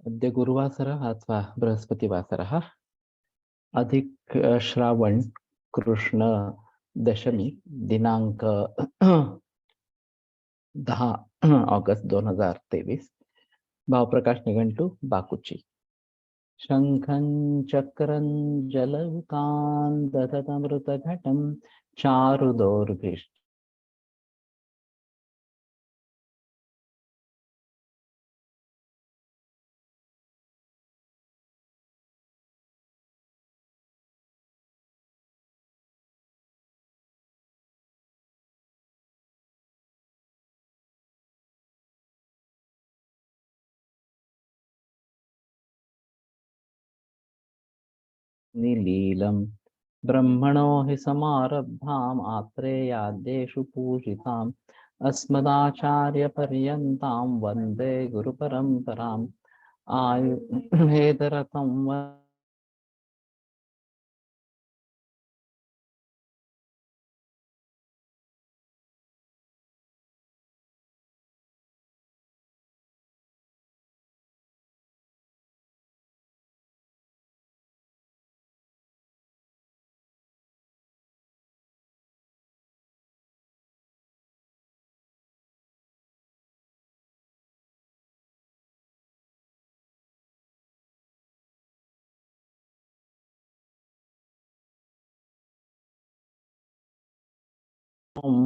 अद्य गुरुवासरः अथवा बृहस्पतिवासरः अधिक श्रावण कृष्ण दशमी दिनांक 10 ऑगस्ट 2023 भावप्रकाश निघंटू बाकुची शंखं चक्रं जलौकान् दधतमृतघटं चारुदोर्भिष्ट निलीलं ब्रह्मणो हि समारब्धाम् आत्रेयाद्येषु पूजिताम् अस्मदाचार्यपर्यन्तां वन्दे गुरुपरम्पराम् आयुर्वेदरतं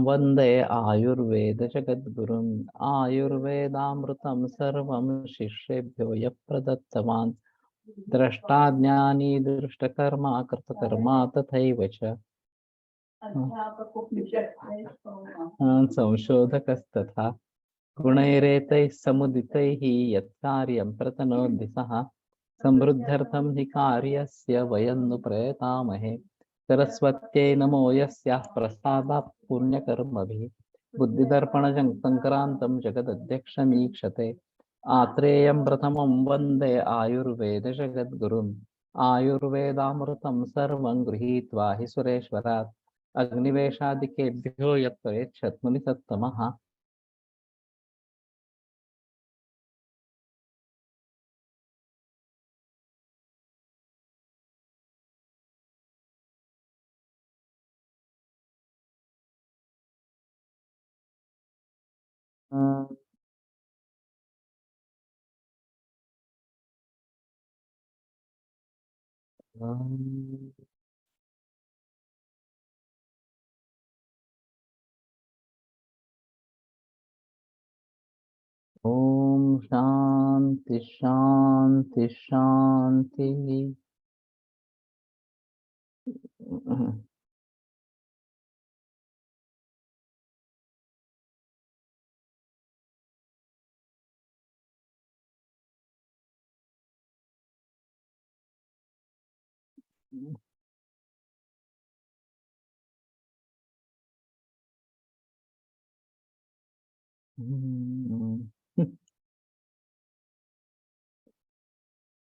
वन्दे आयुर्वेदजगद्गुरुम् आयुर्वेदामृतं सर्वं शिष्येभ्यो यः प्रदत्तवान् द्रष्टाज्ञानी दृष्टकर्मा कृतकर्मा तथैव च संशोधकस्तथा गुणैरेतैः समुदितैः यत्कार्यं प्रतनोति सः समृद्ध्यर्थं हि कार्यस्य वयं नु प्रयतामहे सरस्वत्यै नमो यस्याः प्रसादात् पुण्यकर्मभिः बुद्धिदर्पणसङ्क्रान्तं जगदध्यक्षमीक्षते आत्रेयं प्रथमं वन्दे आयुर्वेदजगद्गुरुम् आयुर्वेदामृतं सर्वं गृहीत्वा हि सुरेश्वरात् अग्निवेशादिकेभ्यो यत्त्वयच्छत्मुनि सत्तमः ओम शांति शांति शांति।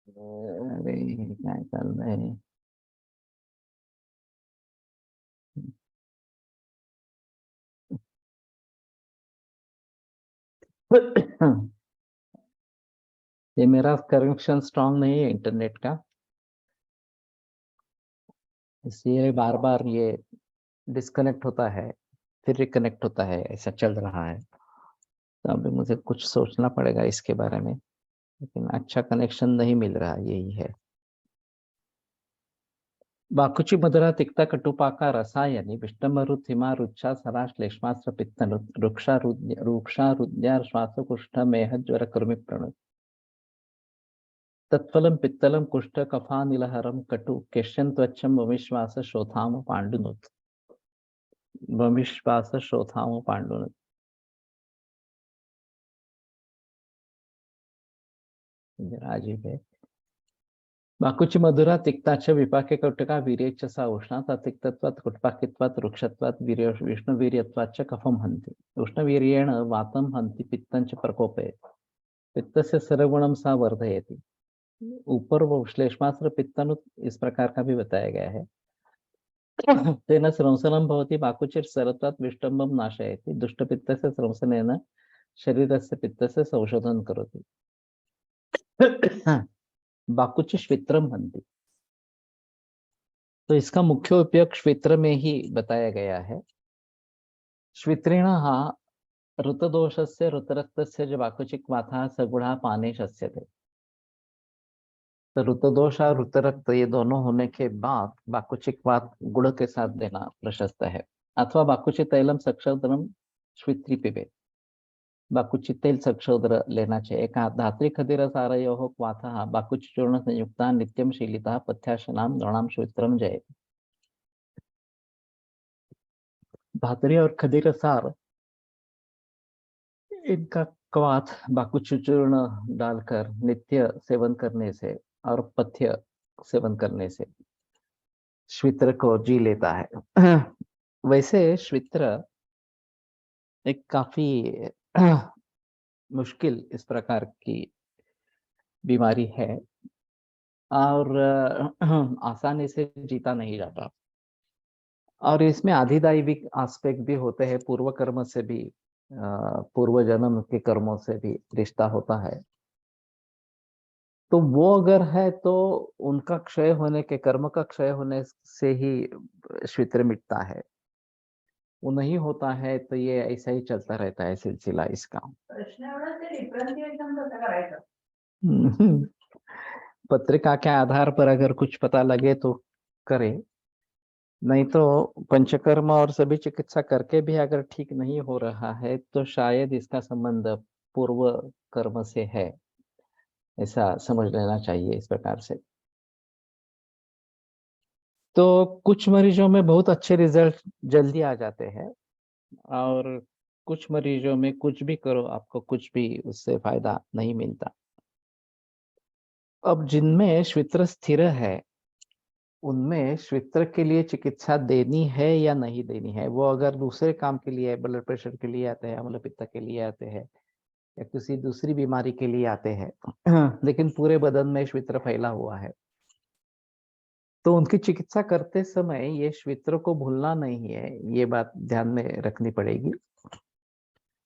अरे क्या चल रहा है? ये मेरा कनेक्शन स्ट्रांग नहीं है इंटरनेट का, इसलिए बार बार ये डिस्कनेक्ट होता है फिर रिकनेक्ट होता है, ऐसा चल रहा है। तो अभी मुझे कुछ सोचना पड़ेगा इसके बारे में, लेकिन अच्छा कनेक्शन नहीं मिल रहा, यही है। बाकुची मधुरा तिक्ता कटुपाका रसायनी विष्टमरुत हिमारुच्छा सरा श्लेष्मास्त्र पित्तनु रुक्षा श्वासकुष्ठ मेहज्वर कृमि प्रणु तत्फलं पित्तलं कुष्ठ कफानिलहरम कटु केश्यं त्वचं वमिश्वास शोथाम पांडुनुत वमिश्वास शोथाम पांडुनुत। राजीव है। बाकुची मधुरा तिक्ताच विपाके कटुका वीर्यच्च सा उष्णा तिक्तत्वात् कुटपाकित्वात् रुक्षत्वात् वीर्य विष्णुवीर्यत्वाच्च कफं हन्ति उष्णवीर्येण वातं हन्ति पित्तञ्च प्रकोपयति पित्तस्य सर्वगुणं सा वर्धयति। ऊपर वो श्लेष्मास्त्र पित्तनु इस प्रकार का भी बताया गया है। तेन स्रंसनं भवति बाकुचिर सरत्वात् विष्टम्बं नाशयति दुष्टपित्तस्य स्रंसनेन शरीरस्य पित्तस्य संशोधनं करोति। बाकुची श्वित्रम हंति। तो इसका मुख्य उपयोग श्वित्र में ही बताया गया है। श्वित्रिणः ऋतदोषस्य ऋतरक्तस्य च बाकुचिक्वाथः सगुणः पाने शस्यते। तो ऋतदोष और ऋतरक्त ये दोनों होने के बाद बाकुचिक्वाथ गुड़ के साथ देना प्रशस्त है। अथवा बाकुचि तैलम सक्षोदरम श्वित्री पिबेत। बाकुचि तेल सक्षोदर लेना चाहिए। एक धात्री खदिर सारयोः क्वाथः बाकुचि चूर्ण संयुक्ता नित्यम शीलिता पथ्याशनाम नृणाम श्वित्रम जय। धात्री और खदिर सार इनका क्वाथ बाकुचि चूर्ण डालकर नित्य सेवन करने से और पथ्य सेवन करने से श्वित्र को जी लेता है। वैसे श्वित्र एक काफी मुश्किल इस प्रकार की बीमारी है और आसानी से जीता नहीं जाता और इसमें आधिदैविक एस्पेक्ट भी होते हैं। पूर्व कर्म से भी पूर्व जन्म के कर्मों से भी रिश्ता होता है। तो वो अगर है तो उनका क्षय होने के कर्म का क्षय होने से ही श्वित्र मिटता है। वो नहीं होता है तो ये ऐसा ही चलता रहता है सिलसिला इसका। पत्रिका के आधार पर अगर कुछ पता लगे तो करें, नहीं तो पंचकर्म और सभी चिकित्सा करके भी अगर ठीक नहीं हो रहा है तो शायद इसका संबंध पूर्व कर्म से है, ऐसा समझ लेना चाहिए इस प्रकार से। तो कुछ मरीजों में बहुत अच्छे रिजल्ट जल्दी आ जाते हैं और कुछ मरीजों में कुछ भी करो आपको कुछ भी उससे फायदा नहीं मिलता। अब जिनमें श्वित्र स्थिर है उनमें श्वित्र के लिए चिकित्सा देनी है या नहीं देनी है। वो अगर दूसरे काम के लिए, ब्लड प्रेशर के लिए आते हैं, अम्लपित्त के लिए आते हैं या किसी दूसरी बीमारी के लिए आते हैं लेकिन पूरे बदन में श्वित्र फैला हुआ है, तो उनकी चिकित्सा करते समय ये श्वित्र को भूलना नहीं है, ये बात ध्यान में रखनी पड़ेगी।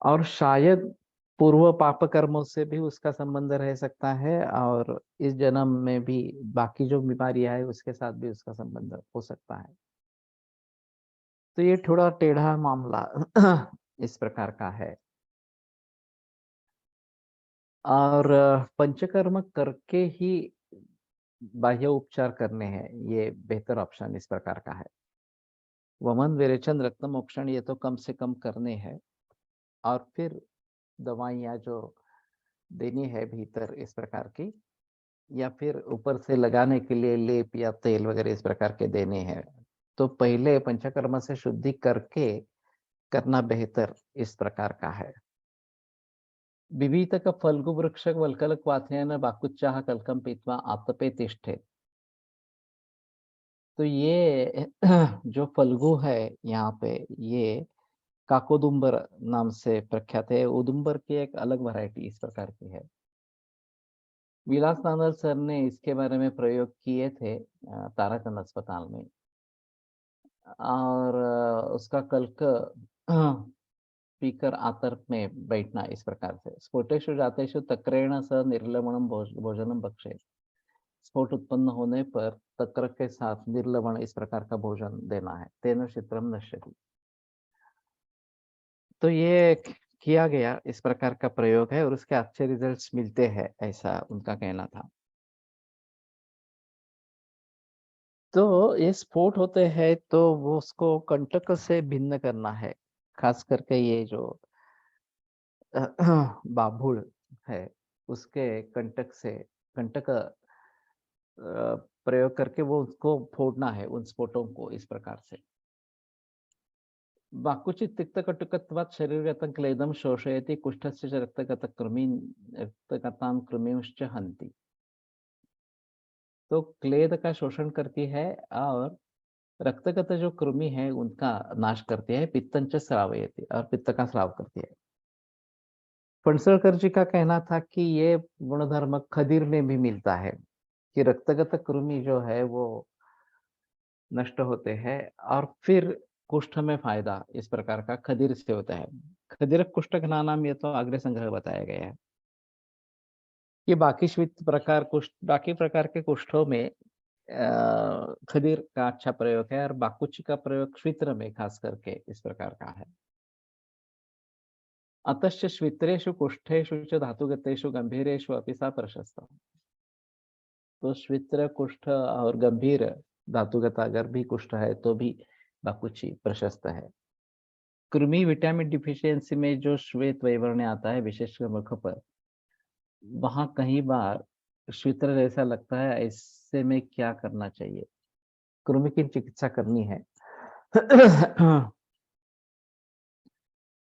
और शायद पूर्व पाप कर्मों से भी उसका संबंध रह सकता है और इस जन्म में भी बाकी जो बीमारियां है उसके साथ भी उसका संबंध हो सकता है। तो ये थोड़ा टेढ़ा मामला इस प्रकार का है। और पंचकर्म करके ही बाह्य उपचार करने हैं, ये बेहतर ऑप्शन इस प्रकार का है। वमन विरेचन रक्त मोक्षण ये तो कम से कम करने हैं और फिर दवाइयाँ जो देनी है भीतर इस प्रकार की, या फिर ऊपर से लगाने के लिए लेप या तेल वगैरह इस प्रकार के देने हैं। तो पहले पंचकर्म से शुद्धि करके करना बेहतर इस प्रकार का है। बिभीतक फल्गु वृक्षक वल्कल क्वाथेन बाकुच्चाह कलकम पीत्वा आतपे तिष्ठे। तो ये जो फल्गु है यहाँ पे, ये काकोदुम्बर नाम से प्रख्यात है। उदुम्बर की एक अलग वैरायटी इस प्रकार की है। विलास नांदल सर ने इसके बारे में प्रयोग किए थे ताराचंद अस्पताल में और उसका कल्क पीकर आतर में बैठना इस प्रकार से। स्फोटेषु जातेषु तक्रेण स निर्लवणम भोजनम भक्षे। स्फोट उत्पन्न होने पर तक्र के साथ निर्लवण इस प्रकार का भोजन देना है। तेन चित्रम नश्यति। तो ये किया गया इस प्रकार का प्रयोग है और उसके अच्छे रिजल्ट्स मिलते हैं, ऐसा उनका कहना था। तो ये स्फोट होते हैं तो वो उसको कंटक से भिन्न करना है। खास करके ये जो बाभुल है उसके कंटक प्रयोग करके वो उसको फोड़ना है, उन स्फोटों को इस प्रकार से। वाकुचित तिक्तकटुकत्वात् शरीरगतं क्लेदं शोषयति कुष्ठस्य च रक्तगतान् कृमींश्च हन्ति। तो क्लेद का शोषण करती है और रक्तगत जो कृमि है उनका नाश करती है। पित्तंच स्रावयति और पित्त का स्राव करती है। फणसलकर जी का कहना था कि ये गुणधर्म खदीर में भी मिलता है कि रक्तगत कृमि जो है वो नष्ट होते हैं और फिर कुष्ठ में फायदा इस प्रकार का खदीर से होता है। खदीर कुष्ठ नाम ये तो अग्र संग्रह बताया गया है। ये बाकी बाकी प्रकार के कुष्ठों में खदीर का अच्छा प्रयोग है और बाकुची का प्रयोग श्वित्र में खास करके इस प्रकार का है। अतश्च श्वित्रेषु कुष्ठेषु च धातुगतेषु गंभीरेषु अपि सा प्रशस्ता। तो श्वित्र कुष्ठ और गंभीर धातुगत अगर भी कुष्ठ है तो भी बाकुची प्रशस्त है। कृमि विटामिन डिफिशियंसी में जो श्वेत वैवर्ण्य आता है विशेषकर मुख पर, वहां कई बार श्वित्र जैसा लगता है, ऐसे में क्या करना चाहिए? कृमि की चिकित्सा करनी है।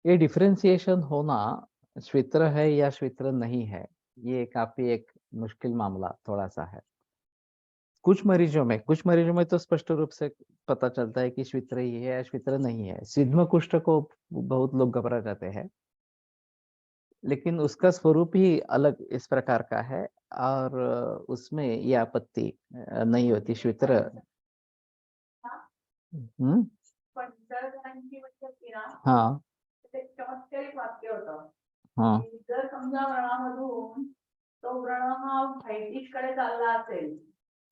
ये डिफरेंशिएशन होना श्वित्र है या श्वित्र नहीं है, ये काफी एक मुश्किल मामला थोड़ा-सा है। कुछ मरीजों में तो स्पष्ट रूप से पता चलता है कि श्वित्र ही है या श्वित्र नहीं है। सिग्म कुष्ठ को बहुत लोग घबरा जाते हैं, लेकिन उसका स्वरूप ही अलग इस प्रकार का है और उसमें ये आपत्ति नहीं होती। श्वित्र हम्म, पण जर जणांची म्हणजे असती ना, हाँ ते चमत्कारिक वाक्य होतं हाँ की जर समजा व्रणामधून तो व्रण हा व्हाईटिश कडे चालला असेल,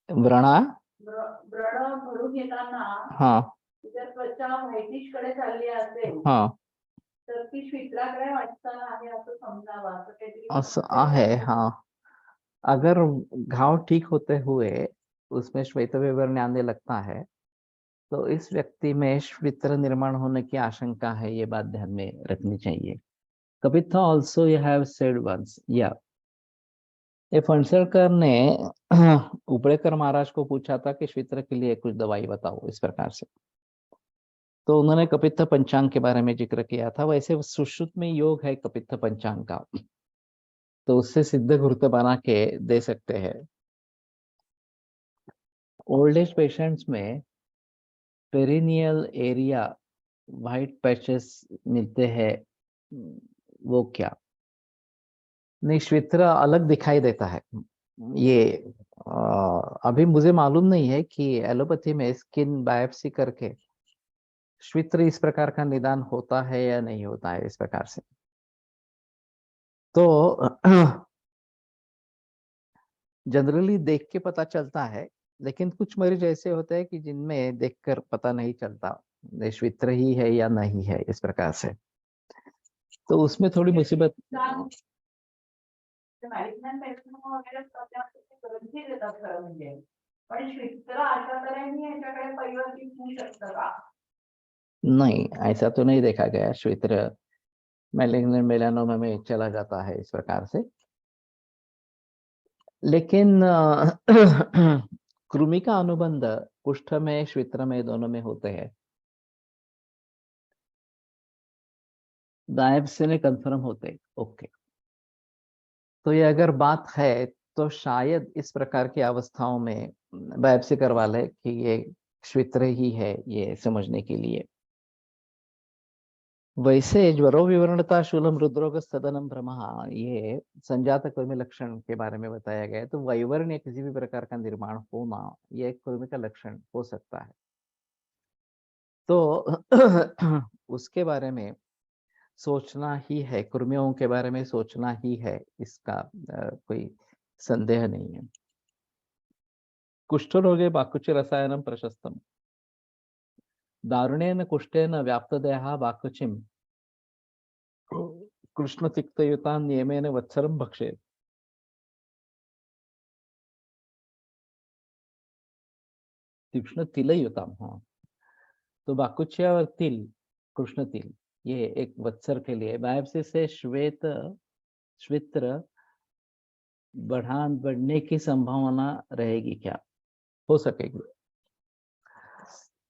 व्रणा व्रण भरून येताना हाँ जर त्वचा व्हाईटिश कडे चालली असेल हाँ तर ती श्वित्राकडे वाटचाल आहे असं समजावं, असं काहीतरी आहे चमत्कारिक हाँ। अगर घाव ठीक होते हुए उसमें श्वेत विवरण आने लगता है, तो इस व्यक्ति में श्वित्र निर्माण होने की आशंका है, ये बात ध्यान में रखनी चाहिए। Kavita also you have said once, या ये फणसलकर ने उपड़ेकर महाराज को पूछा था कि श्वित्र के लिए कुछ दवाई बताओ इस प्रकार से, तो उन्होंने कपित्थ पंचांग के बारे में जिक्र किया था। वैसे सुश्रुत में योग है कपित्थ पंचांग का, तो उससे सिद्ध घृत बना के दे सकते हैं। ओल्ड एज पेशेंट्स में पेरिनियल एरिया व्हाइट पैचेस मिलते हैं, वो क्या? नहीं, श्वित्र अलग दिखाई देता है। ये अभी मुझे मालूम नहीं है कि एलोपैथी में स्किन बायोप्सी करके श्वित्र इस प्रकार का निदान होता है या नहीं होता है इस प्रकार से। तो जनरली देख के पता चलता है, लेकिन कुछ मरीज ऐसे होते हैं कि जिनमें देखकर पता नहीं चलता ये श्वित्र ही है या नहीं है इस प्रकार से, तो उसमें थोड़ी मुसीबत। मॅलिग्नंट पेशंट वगैरे असतात त्यामध्ये ते ग्रंथी देतात खरं म्हणजे, पण श्वित्र अशा तऱ्हेने ह्याच्याकडे परिवर्तित होऊ शकतं का? नहीं, ऐसा तो नहीं देखा गया। श्वित्र मैलिग्नेंट मेलानोमा में चला जाता है इस प्रकार से, लेकिन कृमि का अनुबंध कुष्ठ में, श्वित्र में, दोनों में होते हैं। बायोप्सी ने कंफर्म होते, ओके। तो ये अगर बात है तो शायद इस प्रकार की अवस्थाओं में बायोप्सी करवा ले कि ये श्वित्र ही है, ये समझने के लिए। वैसे ज्वरो विवरणता शूलम रुद्रोग सदनम भ्रमः, ये संजात कृमि लक्षण के बारे में बताया गया है। तो वैवर्ण्य किसी भी प्रकार का निर्माण होना, ये एक कृमि का लक्षण हो सकता है। तो उसके बारे में सोचना ही है, कृमियों के बारे में सोचना ही है, इसका कोई संदेह नहीं है। कुष्ठरोगे बाकुचि रसायनम प्रशस्तम, दारुणेन कुष्ठेन व्याप्तदेहा बाकुचिम कृष्णतिक्तयुता नियमेन वत्सरम भक्षेत। तीक्ष्ण तिलयुताम, हाँ। तो बाकुचिया और तिल, कृष्ण तिल, ये एक वत्सर के लिए बायोप्सी से श्वित्र बढ़ने की संभावना रहेगी क्या? हो सकेगी।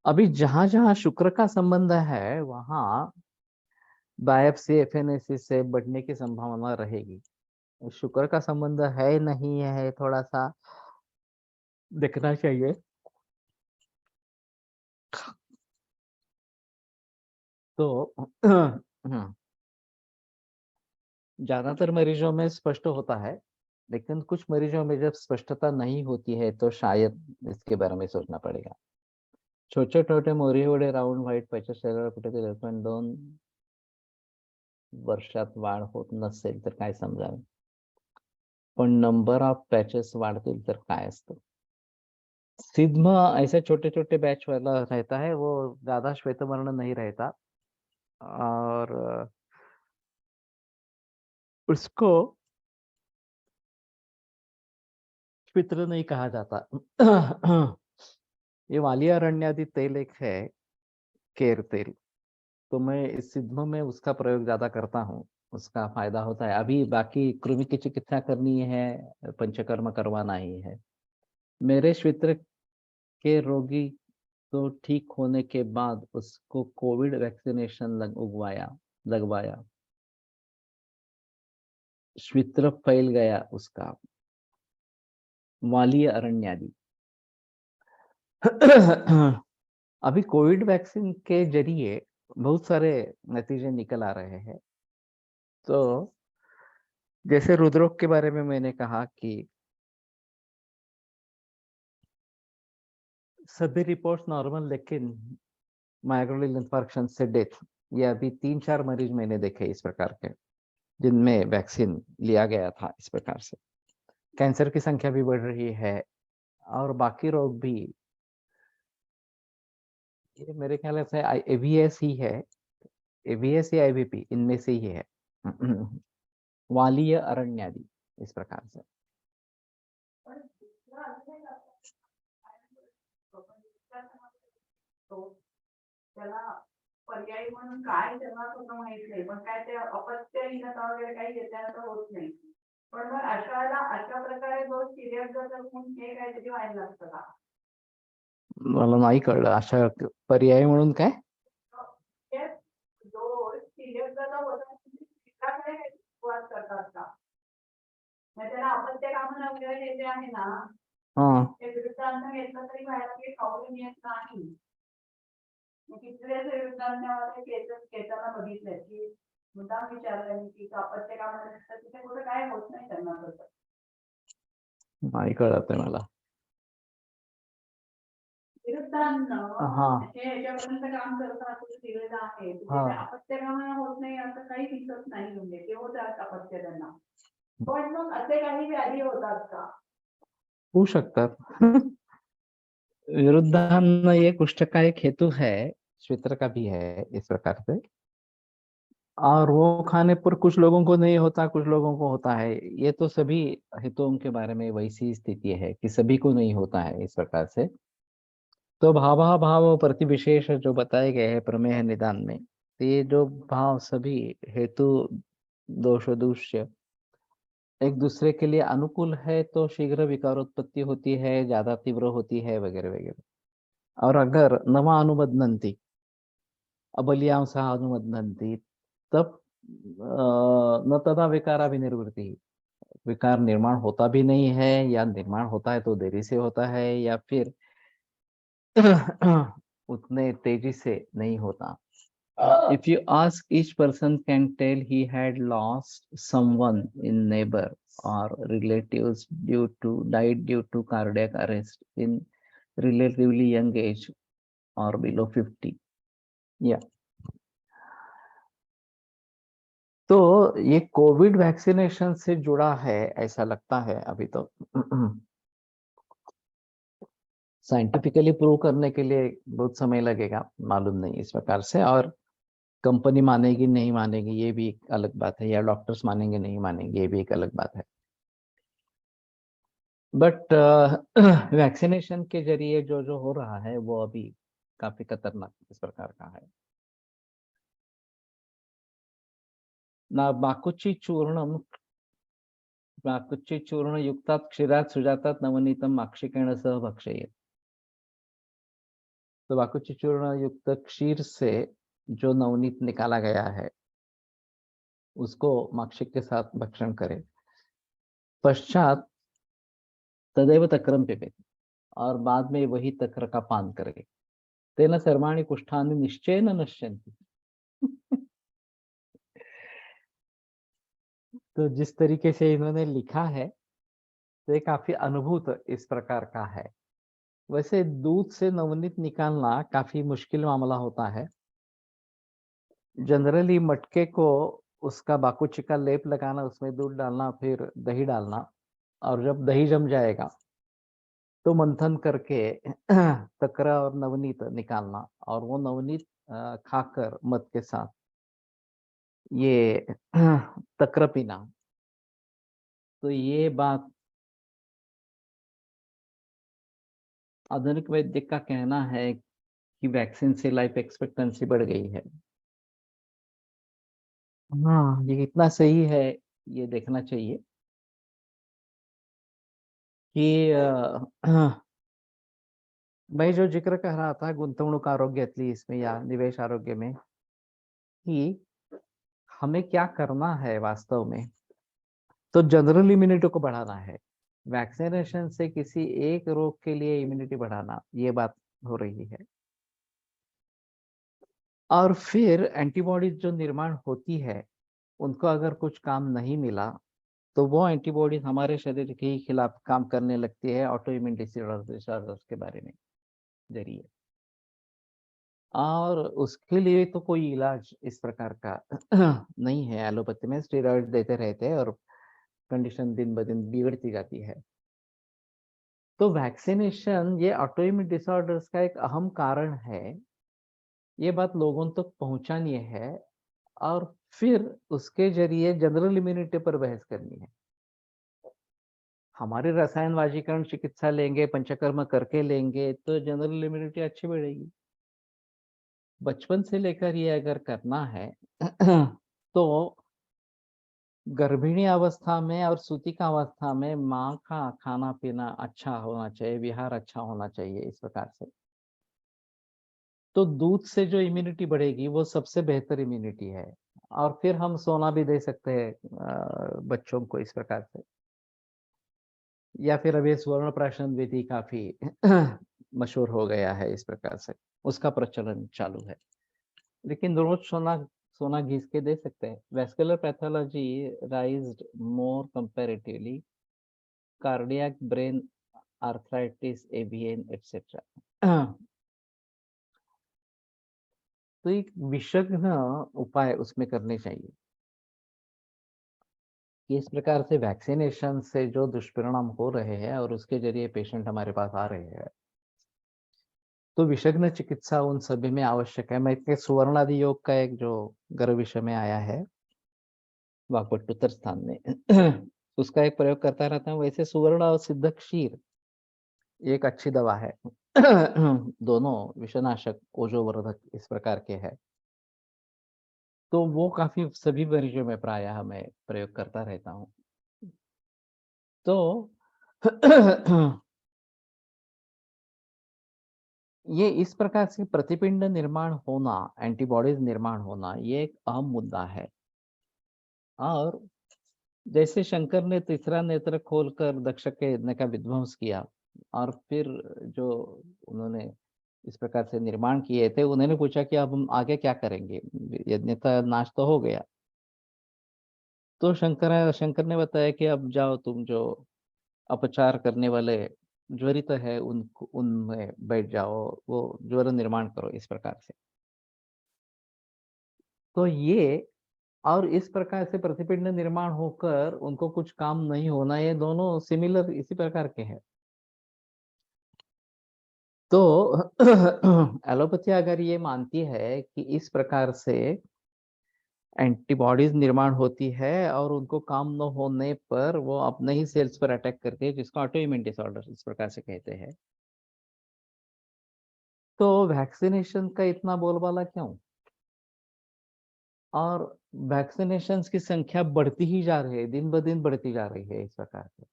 अभी जहां जहां शुक्र का संबंध है वहां बायोप्सी एफएनएसी से बढ़ने की संभावना रहेगी। शुक्र का संबंध है नहीं है, थोड़ा सा देखना चाहिए। तो ज्यादातर मरीजों में स्पष्ट होता है, लेकिन कुछ मरीजों में जब स्पष्टता नहीं होती है तो शायद इसके बारे में सोचना पड़ेगा। छोटे छोटे मोरीवडे राउंड व्हाईट पैचेस शरीरावर कुठेतरी पण 2 वर्षात वाढ होत नसेल तर काय समजावे? पण नंबर ऑफ बॅचेस वाढतील तर काय असतं? सिद्ध ऐसे छोटे छोटे बैच वाला रहता है, वो ज्यादा श्वेतवर्ण नहीं रहता, और उसको पितृ नहीं कहा जाता। ये वाली अरण्यादि तेल एक है, केर तेल, तो मैं इस सिद्ध में उसका प्रयोग ज्यादा करता हूँ, उसका फायदा होता है। अभी बाकी कृमि की चिकित्सा करनी है, पंचकर्म करवाना ही है। मेरे क्षेत्र के रोगी तो ठीक होने के बाद उसको कोविड वैक्सीनेशन लगवाया, क्षेत्र फैल गया उसका, वाली अरण्यादि। अभी कोविड वैक्सीन के जरिए बहुत सारे नतीजे निकल आ रहे हैं। तो जैसे हृदरोग के बारे में मैंने कहा कि सभी रिपोर्ट्स नॉर्मल, लेकिन माइग्रेनल इंफार्क्शन से डेथ, ये अभी 3-4 मरीज मैंने देखे इस प्रकार के, जिनमें वैक्सीन लिया गया था इस प्रकार से। कैंसर की संख्या भी बढ़ रही है, और बाकी रोग भी। ये मेरे ख्याल से एवीएस ही है, एवीएस या आईवीपी, इनमें से ही है। वालीय अरण्यादि, इस प्रकार से। पण दुसरं असं एक तो त्याला पर्यायी म्हणून काय त्यांना सुद्धा माहित नाही, पण काय ते अपत्यहीनता वगैरे काही येत्यानंतर होत नाही. पण मग अशा वेळेला अशा प्रकारे जो सिरियस जर म्हणून हे काहीतरी व्हायला लागतं का? मला नाही कळलं, अशा पर्याय म्हणून काय? ते जो सिरियस जर होता त्याकडे काही सुरुवात करतात का? मग त्याला अपत्य कामना वगैरे हे जे आहे ना, हा, ते विरुद्धांना घेतलं तरी व्हायला काही प्रॉब्लेम येत नाही. किती वेळेस विरुद्धांनामध्ये केसेस घेताना बघितलंय की मुद्दाम विचारलंय मी की अपत्य कामना तिथे कुठे काय होत नाही त्यांना तसं. नाही कळत आहे मला. विरुद्धांना हा, हे याच्यापर्यंत काम करतं असं दिलेलं आहे, हा. तिथे अपत्य कामना होत नाही असं काही दिसत नाही, म्हणजे ते होतात अपत्य त्यांना. पण मग असे काही व्याधी होतात का? हो सकतात। विरुद्धान ये कुष्ठ का एक हेतु है, क्षेत्र का भी है इस प्रकार से, और वो खाने पर कुछ लोगों को नहीं होता, कुछ लोगों को होता है। ये तो सभी हेतुओं के बारे में वैसी स्थिति है कि सभी को नहीं होता है इस प्रकार से। तो भाव प्रतिविशेष जो बताए गए हैं प्रमेय निदान में, तो ये जो भाव सभी हेतु दोष दूष्य एक दूसरे के लिए अनुकूल है, तो शीघ्र विकारोत्पत्ति होती है, ज्यादा तीव्र होती है, वगैरह वगैरह। और अगर नवा अनुबंधनती, अबलियांश अनुबंधनती, तब न तदा विकारा विनिर्वृत्ति, विकार निर्माण होता भी नहीं है, या निर्माण होता है तो देरी से होता है, या फिर उतने तेजी से नहीं होता। If you ask, each person can tell he had lost someone in neighbor or relatives died due to cardiac arrest in relatively young age or below 50. Yeah. तो ये कोविड वैक्सीनेशन से जुड़ा है ऐसा लगता है अभी तो। साइंटिफिकली प्रूव करने के लिए बहुत समय लगेगा, मालूम नहीं इस प्रकार से। और कंपनी मानेगी नहीं मानेगी ये भी एक अलग बात है, या डॉक्टर्स मानेंगे नहीं मानेंगे ये भी एक अलग बात है। बट वैक्सीनेशन के जरिए जो जो हो रहा है वो अभी काफी खतरनाक इस प्रकार का है। ना बाकुची चूर्ण युक्तात् क्षीरात् सुजातात् नवनीतम माक्षिकेण सह भक्षयेत्। तो बाकुची चूर्ण युक्त क्षीर से जो नवनीत निकाला गया है उसको माक्षिक के साथ भक्षण करे, पश्चात तदेव तक्रम पिबेत्, और बाद में वही तक्र का पान करे। तेन सर्वाणि कुष्ठानि निश्चयेन नश्यन्ति। तो जिस तरीके से इन्होंने लिखा है तो ये काफी अनुभूत इस प्रकार का है। वैसे दूध से नवनीत निकालना काफी मुश्किल मामला होता है। जनरली मटके को उसका बाकुची का लेप लगाना, उसमें दूध डालना, फिर दही डालना, और जब दही जम जाएगा तो मंथन करके तक्र और नवनीत निकालना और वो नवनीत खाकर मध के साथ ये तक्र पीना। तो ये बात आधुनिक वैद्य का कहना है कि वैक्सीन से लाइफ एक्सपेक्टेंसी बढ़ गई है। हाँ, ये कितना सही है ये देखना चाहिए कि मैं जो जिक्र कर रहा था गुंतवणूक आरोग्यातली इसमें या निवेश आरोग्य में कि हमें क्या करना है वास्तव में, तो जनरल इम्यूनिटी को बढ़ाना है। वैक्सीनेशन से किसी एक रोग के लिए इम्यूनिटी बढ़ाना, ये बात हो रही है। और फिर एंटीबॉडीज जो निर्माण होती है उनको अगर कुछ काम नहीं मिला तो वो एंटीबॉडीज हमारे शरीर के ही खिलाफ काम करने लगती है ऑटो इम्यून डिसऑर्डर्स के बारे में जरिए। और उसके लिए तो कोई इलाज इस प्रकार का नहीं है। एलोपैथी में स्टेरॉइड देते रहते हैं और कंडीशन दिन ब दिन बिगड़ती जाती है। तो वैक्सीनेशन ये ऑटो इम्यून डिसऑर्डर्स का एक अहम कारण है। ये बात लोगों तक पहुंचानी है और फिर उसके जरिए जनरल इम्यूनिटी पर बहस करनी है। हमारे रसायन वाजीकरण चिकित्सा लेंगे, पंचकर्म करके लेंगे तो जनरल इम्यूनिटी अच्छी बढ़ेगी। बचपन से लेकर ये अगर करना है तो गर्भिणी अवस्था में और सूतिका अवस्था में माँ का खाना पीना अच्छा होना चाहिए, विहार अच्छा होना चाहिए इस प्रकार से। तो दूध से जो इम्यूनिटी बढ़ेगी वो सबसे बेहतर इम्यूनिटी है। और फिर हम सोना भी दे सकते हैं बच्चों को इस प्रकार से। या फिर अभी स्वर्ण प्राशन विधि काफी मशहूर हो गया है इस प्रकार से, उसका प्रचलन चालू है। लेकिन रोज सोना सोना घिस के दे सकते हैं। Vascular pathology raised more comparatively, cardiac, brain arthritis, avian etcetera. तो एक विशेषज्ञ उपाय उसमें करने चाहिए कि इस प्रकार से वैक्सीनेशन से जो दुष्परिणाम हो रहे हैं और उसके जरिए पेशेंट हमारे पास आ रहे हैं, तो विशेषज्ञ चिकित्सा उन सभी में आवश्यक है। मैं के सुवर्ण आदि योग का एक जो गर्भ विषय में आया है वाक्पटुत्तर स्थान में उसका एक प्रयोग करता रहता हूँ। वैसे सुवर्ण और सिद्ध क्षीर एक अच्छी दवा है। दोनों विषनाशक, ओजोवर्धक इस प्रकार के हैं। तो वो काफी सभी मरीजों में प्रायः मैं प्रयोग करता रहता हूँ। तो ये इस प्रकार से प्रतिपिंड निर्माण होना, एंटीबॉडीज निर्माण होना, ये एक अहम मुद्दा है। और जैसे शंकर ने तीसरा नेत्र खोलकर दक्ष के यज्ञ का विध्वंस किया और फिर जो उन्होंने इस प्रकार से निर्माण किए थे, उन्होंने पूछा कि अब हम आगे क्या करेंगे, यज्ञ का नाश तो हो गया। तो शंकर ने बताया कि अब जाओ, तुम जो अपचार करने वाले ज्वरित है उनमें बैठ जाओ, वो ज्वर निर्माण करो इस प्रकार से। तो ये और इस प्रकार से प्रतिपिंड निर्माण होकर उनको कुछ काम नहीं होना, ये दोनों सिमिलर इसी प्रकार के हैं। तो एलोपैथी अगर ये मानती है कि इस प्रकार से एंटीबॉडीज निर्माण होती है और उनको काम न होने पर वो अपने ही सेल्स पर अटैक करती है, जिसको ऑटो इम्यून डिसऑर्डर इस प्रकार से कहते हैं, तो वैक्सीनेशन का इतना बोलबाला क्यों? और वैक्सीनेशंस की संख्या बढ़ती ही जा रही है, दिन ब दिन बढ़ती जा रही है इस प्रकार से।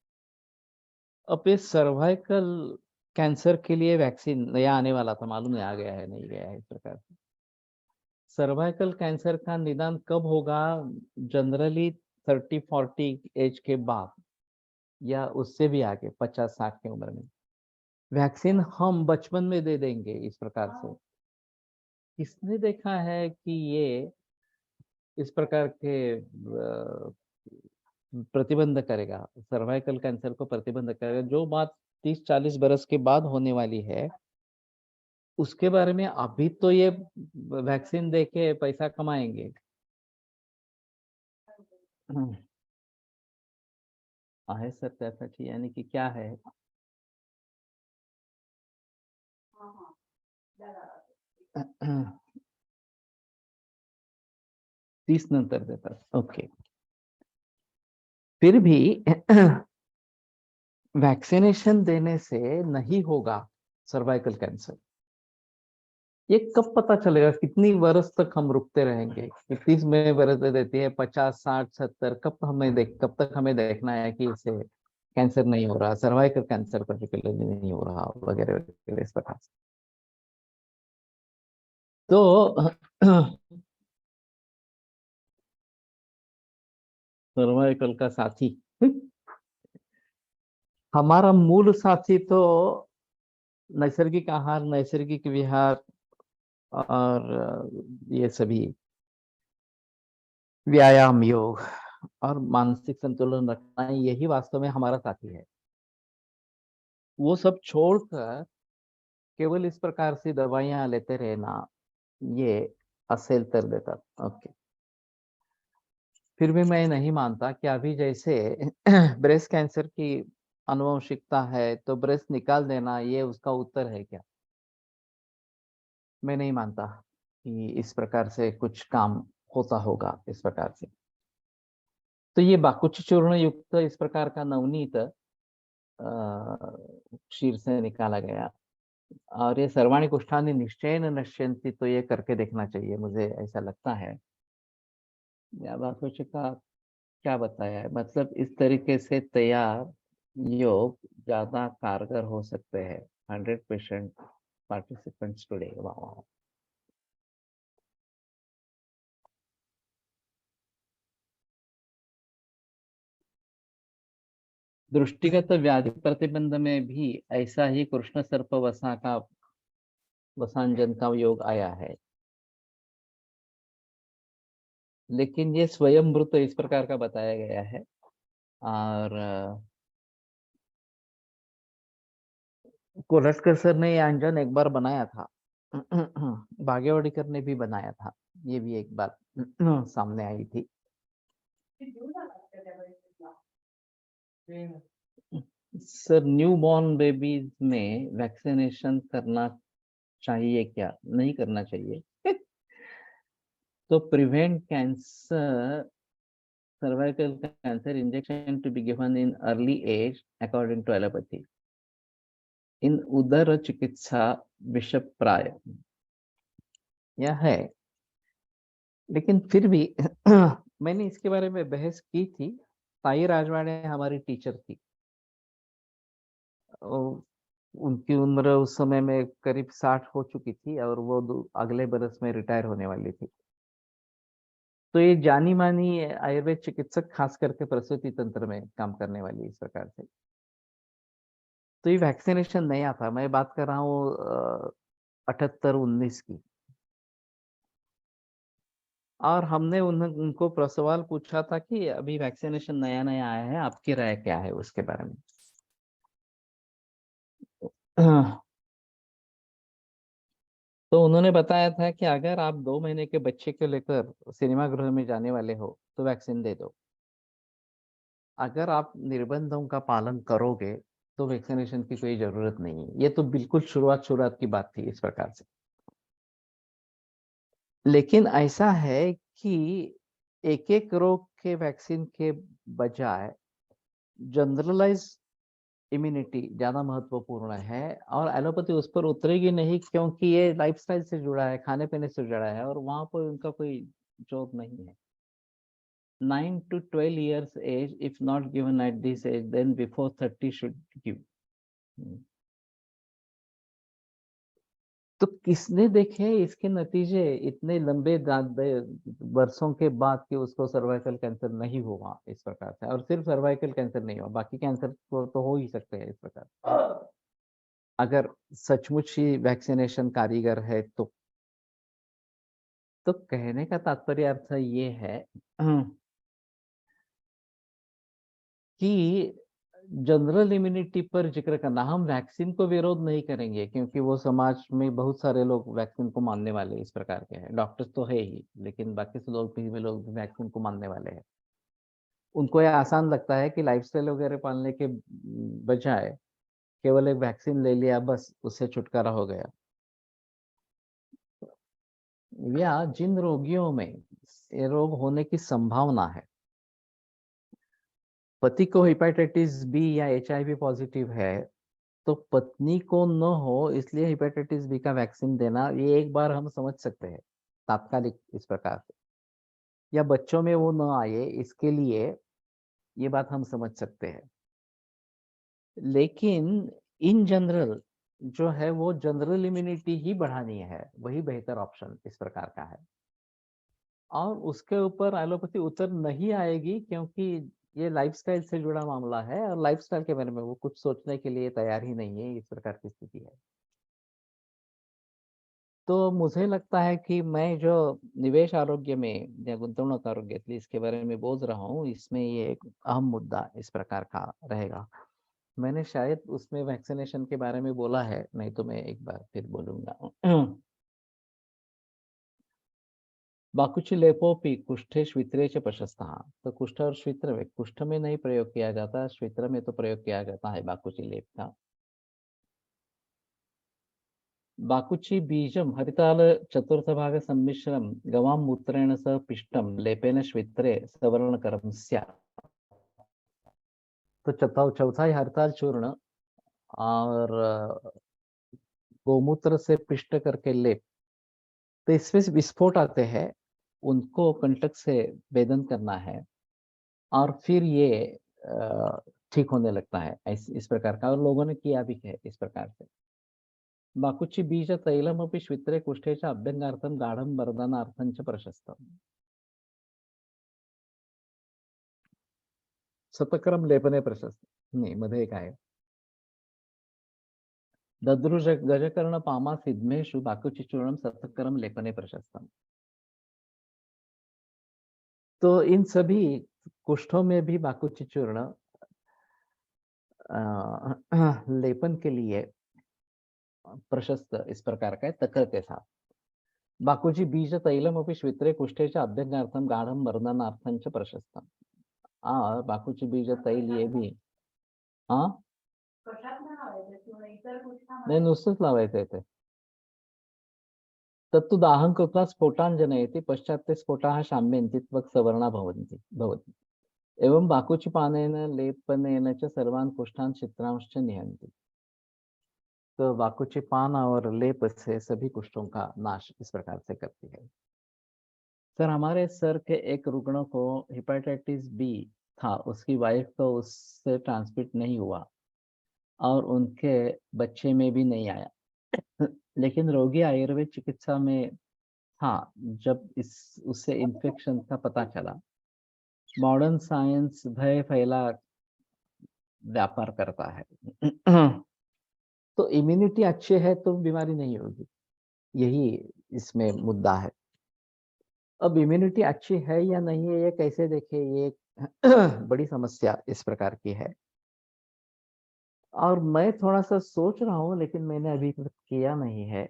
अब ये सर्वाइकल कैंसर के लिए वैक्सीन नया आने वाला था, मालूम नहीं आ गया है नहीं गया है इस प्रकार से। सर्वाइकल कैंसर का निदान कब होगा? जनरली 30-40 एज के बाद या उससे भी आगे 50-60 की उम्र में। वैक्सीन हम बचपन में दे देंगे इस प्रकार से। किसने देखा है कि ये इस प्रकार के प्रतिबंध करेगा, सर्वाइकल कैंसर को प्रतिबंध करेगा? जो बात 30-40 बरस के बाद होने वाली है उसके बारे में अभी तो ये वैक्सीन देके पैसा कमाएंगे। आहे सर त्यासाठी यानी कि क्या है? हाँ हाँ द्या. 30 नंतर देतात. ओके. फिर भी वैक्सीनेशन देने से नहीं होगा सर्वाइकल कैंसर। ये कब पता चलेगा? कितनी वर्ष तक हम रुकते रहेंगे? 30 में वर्ष दे देती है, 50, 60, 70, कब तक हमें देखना है कि इससे कैंसर नहीं हो रहा, सर्वाइकल कैंसर पर्टिकुलरली नहीं हो रहा, वगैरह वगैरह इस प्रकार से। तो सर्वाइकल का साथी हमारा मूल साथी तो नैसर्गिक आहार, नैसर्गिक विहार और ये सभी व्यायाम, योग और मानसिक संतुलन रखना, यही वास्तव में हमारा साथी है। वो सब छोड़कर केवल इस प्रकार से दवाइयां लेते रहना, ये असेल कर देता। ओके। फिर भी मैं नहीं मानता कि अभी जैसे ब्रेस्ट कैंसर की आनुवंशिकता है तो ब्रेस्ट निकाल देना ये उसका उत्तर है क्या? मैं नहीं मानता कि इस प्रकार से कुछ काम होता होगा इस प्रकार से। तो ये बाकुच चूर्ण युक्त इस प्रकार का नवनीत क्षीर से निकाला गया, और ये सर्वाणि कुष्ठानि निश्चयेन नश्यन्ति, तो ये करके देखना चाहिए, मुझे ऐसा लगता है। या बाकुच का क्या बताया है, मतलब इस तरीके से तैयार योग ज्यादा कारगर हो सकते हैं। 100% पार्टिसिपेंट्स टुडे। वाह। दृष्टिगत व्याधि प्रतिबंध में भी ऐसा ही कृष्ण सर्प वसा का वसांजन का योग आया है, लेकिन ये स्वयंभृत इस प्रकार का बताया गया है। और कोलटकर सर ने ये अंजन एक बार बनाया था। भाग्यवाड़ीकर ने भी बनाया था, ये भी एक बात सामने आई थी। ते घेऊन आलात का त्या वेळेस? सर न्यू बॉर्न बेबीज में वैक्सीनेशन करना चाहिए क्या? नहीं करना चाहिए। तो prevent cancer, cervical cancer injection to be given in early age according to allopathy इन उदर चिकित्सा विषय प्राय, यह है। लेकिन फिर भी मैंने इसके बारे में बहस की थी। साई राजवाड़े हमारी टीचर थी। उनकी उम्र उस समय में करीब 60 हो चुकी थी और वो अगले बरस में रिटायर होने वाली थी। तो ये जानी मानी आयुर्वेद चिकित्सक, खास करके प्रसूति तंत्र में काम करने वाली इस प्रकार से। तो ये वैक्सीनेशन नया था, मैं बात कर रहा हूँ 78-19 की। और हमने उनको सवाल पूछा था कि अभी वैक्सीनेशन नया नया आया है, आपकी राय क्या है उसके बारे में? तो उन्होंने बताया था कि अगर आप 2 महीने के बच्चे को लेकर सिनेमा गृह में जाने वाले हो तो वैक्सीन दे दो। अगर आप निर्बंधों का पालन करोगे तो वैक्सीनेशन की कोई जरूरत नहीं है। ये तो बिल्कुल शुरुआत की बात थी इस प्रकार से। लेकिन ऐसा है कि एक एक रोग के वैक्सीन के बजाय जनरलाइज इम्यूनिटी ज्यादा महत्वपूर्ण है, और एलोपैथी उस पर उतरेगी नहीं, क्योंकि ये लाइफस्टाइल से जुड़ा है, खाने पीने से जुड़ा है, और वहां पर उनका कोई जॉब नहीं है। 9 to 12 years age, if not given at this age, then before 30 should give. तो किसने देखे इसके नतीजे इतने लंबे वर्षों के बाद कि उसको सर्वाइकल कैंसर नहीं हुआ इस प्रकार से? और सिर्फ सर्वाइकल कैंसर नहीं हुआ, बाकी कैंसर को तो हो ही सकते हैं इस प्रकार, अगर सचमुच ही वैक्सीनेशन कारीगर है तो। कहने का तात्पर्य अर्थ ये है कि जनरल इम्यूनिटी पर जिक्र करना, हम वैक्सीन को विरोध नहीं करेंगे क्योंकि वो समाज में बहुत सारे लोग वैक्सीन को मानने वाले इस प्रकार के हैं, डॉक्टर्स तो है ही, लेकिन बाकी से लोग भी वैक्सीन को मानने वाले हैं। उनको ये आसान लगता है कि लाइफस्टाइल वगैरह पालने के बजाय केवल एक वैक्सीन ले लिया, बस उससे छुटकारा हो गया। या जिन रोगियों में ये रोग होने की संभावना है, पति को हेपेटाइटिस बी या HIV पॉजिटिव है, तो पत्नी को न हो इसलिए हेपेटाइटिस बी का वैक्सीन देना, ये एक बार हम समझ सकते हैं तात्कालिक इस प्रकार से। या बच्चों में वो न आए इसके लिए ये बात हम समझ सकते हैं। लेकिन इन जनरल जो है वो जनरल इम्यूनिटी ही बढ़ानी है, वही बेहतर ऑप्शन इस प्रकार का है। और उसके ऊपर एलोपैथी उतर नहीं आएगी, क्योंकि ये लाइफस्टाइल से जुड़ा मामला है और लाइफस्टाइल के बारे में वो कुछ सोचने के लिए तैयार ही नहीं है, इस प्रकार की स्थिति है। तो मुझे लगता है कि मैं जो निवेश आरोग्य में या गुंतवणूक आरोग्यातली इसके बारे में बोल रहा हूँ, इसमें ये एक अहम मुद्दा इस प्रकार का रहेगा। मैंने शायद उसमें वैक्सीनेशन के बारे में बोला है, नहीं तो मैं एक बार फिर बोलूंगा। बाकुची लेपोपी कुष्ठे श्वित्रे च प्रशस्तः। तो कुष्ठ और श्वित्र में, कुष्ठ में नहीं प्रयोग किया जाता, श्वित्र में तो प्रयोग किया जाता है बाकुची लेप का। बाकुची बीजम हरिताल चतुर्थ भाग सम्मिश्रम गवां मूत्रेण सह पिष्टम लेपेन श्वित्रे सवर्णकरम स्यात्। तो चौथाई हरताल चूर्ण और गोमूत्र से पिष्ट करके लेप, तो इसमें से विस्फोट आते हैं, उनको कंटक से वेदन करना है और फिर ये ठीक होने लगता है, इस प्रकार का। और लोगों ने किया भी है इस प्रकार से। बाकुची बीज तैलमपि श्वित्रे कुष्ठे च अभ्यंगार्थम गाढ़ं मर्दनार्थं च प्रशस्तम्। शतकरम लेपने प्रशस्त नाही, मध्ये एक आहे, दद्रुज गजकर्ण पामा सिद्धमेषु बाकुची चूर्णम शतकरम लेपने प्रशस्तम। तो इन सभी कुष्ठों में भी बाकुची चूर्ण लेपन के लिए प्रशस्त इस प्रकार का है, तकर के साथ। बाकुची बीज तैलमपि श्वित्रे कुष्ठे च अभ्यंगार्थम गाढ़ं मर्दनार्थं च प्रशस्तम। और बाकुची बीज तैल ये भी हाँ कशात न लावायचं किंवा इतर नाही, कुठल्यामध्ये नुसतंच लावायचं ते। तत्तु दाहं कृत्वा स्फोटान् जनयति पश्चात् ते स्फोटाः शाम्यन्ति त्वक् सवर्णा भवति। एवं बाकुचीपानेन लेपनेन च सर्वान् कुष्ठान् छिद्रांश्च निहन्ति। तो बाकुची पान और लेप से सभी कुष्ठों का नाश इस प्रकार से करती है। सर, हमारे सर के एक रुग्ण को हेपेटाइटिस बी था, उसकी वाइफ को उससे ट्रांसमिट नहीं हुआ और उनके बच्चे में भी नहीं आया। लेकिन रोगी आयुर्वेद चिकित्सा में था। जब इस उससे इन्फेक्शन का पता चला, मॉडर्न साइंस भय फैला व्यापार करता है। तो इम्यूनिटी अच्छी है तो बीमारी नहीं होगी, यही इसमें मुद्दा है। अब इम्यूनिटी अच्छी है या नहीं है, ये कैसे देखें, ये एक बड़ी समस्या इस प्रकार की है। और मैं थोड़ा सा सोच रहा हूँ, लेकिन मैंने अभी तक किया नहीं है,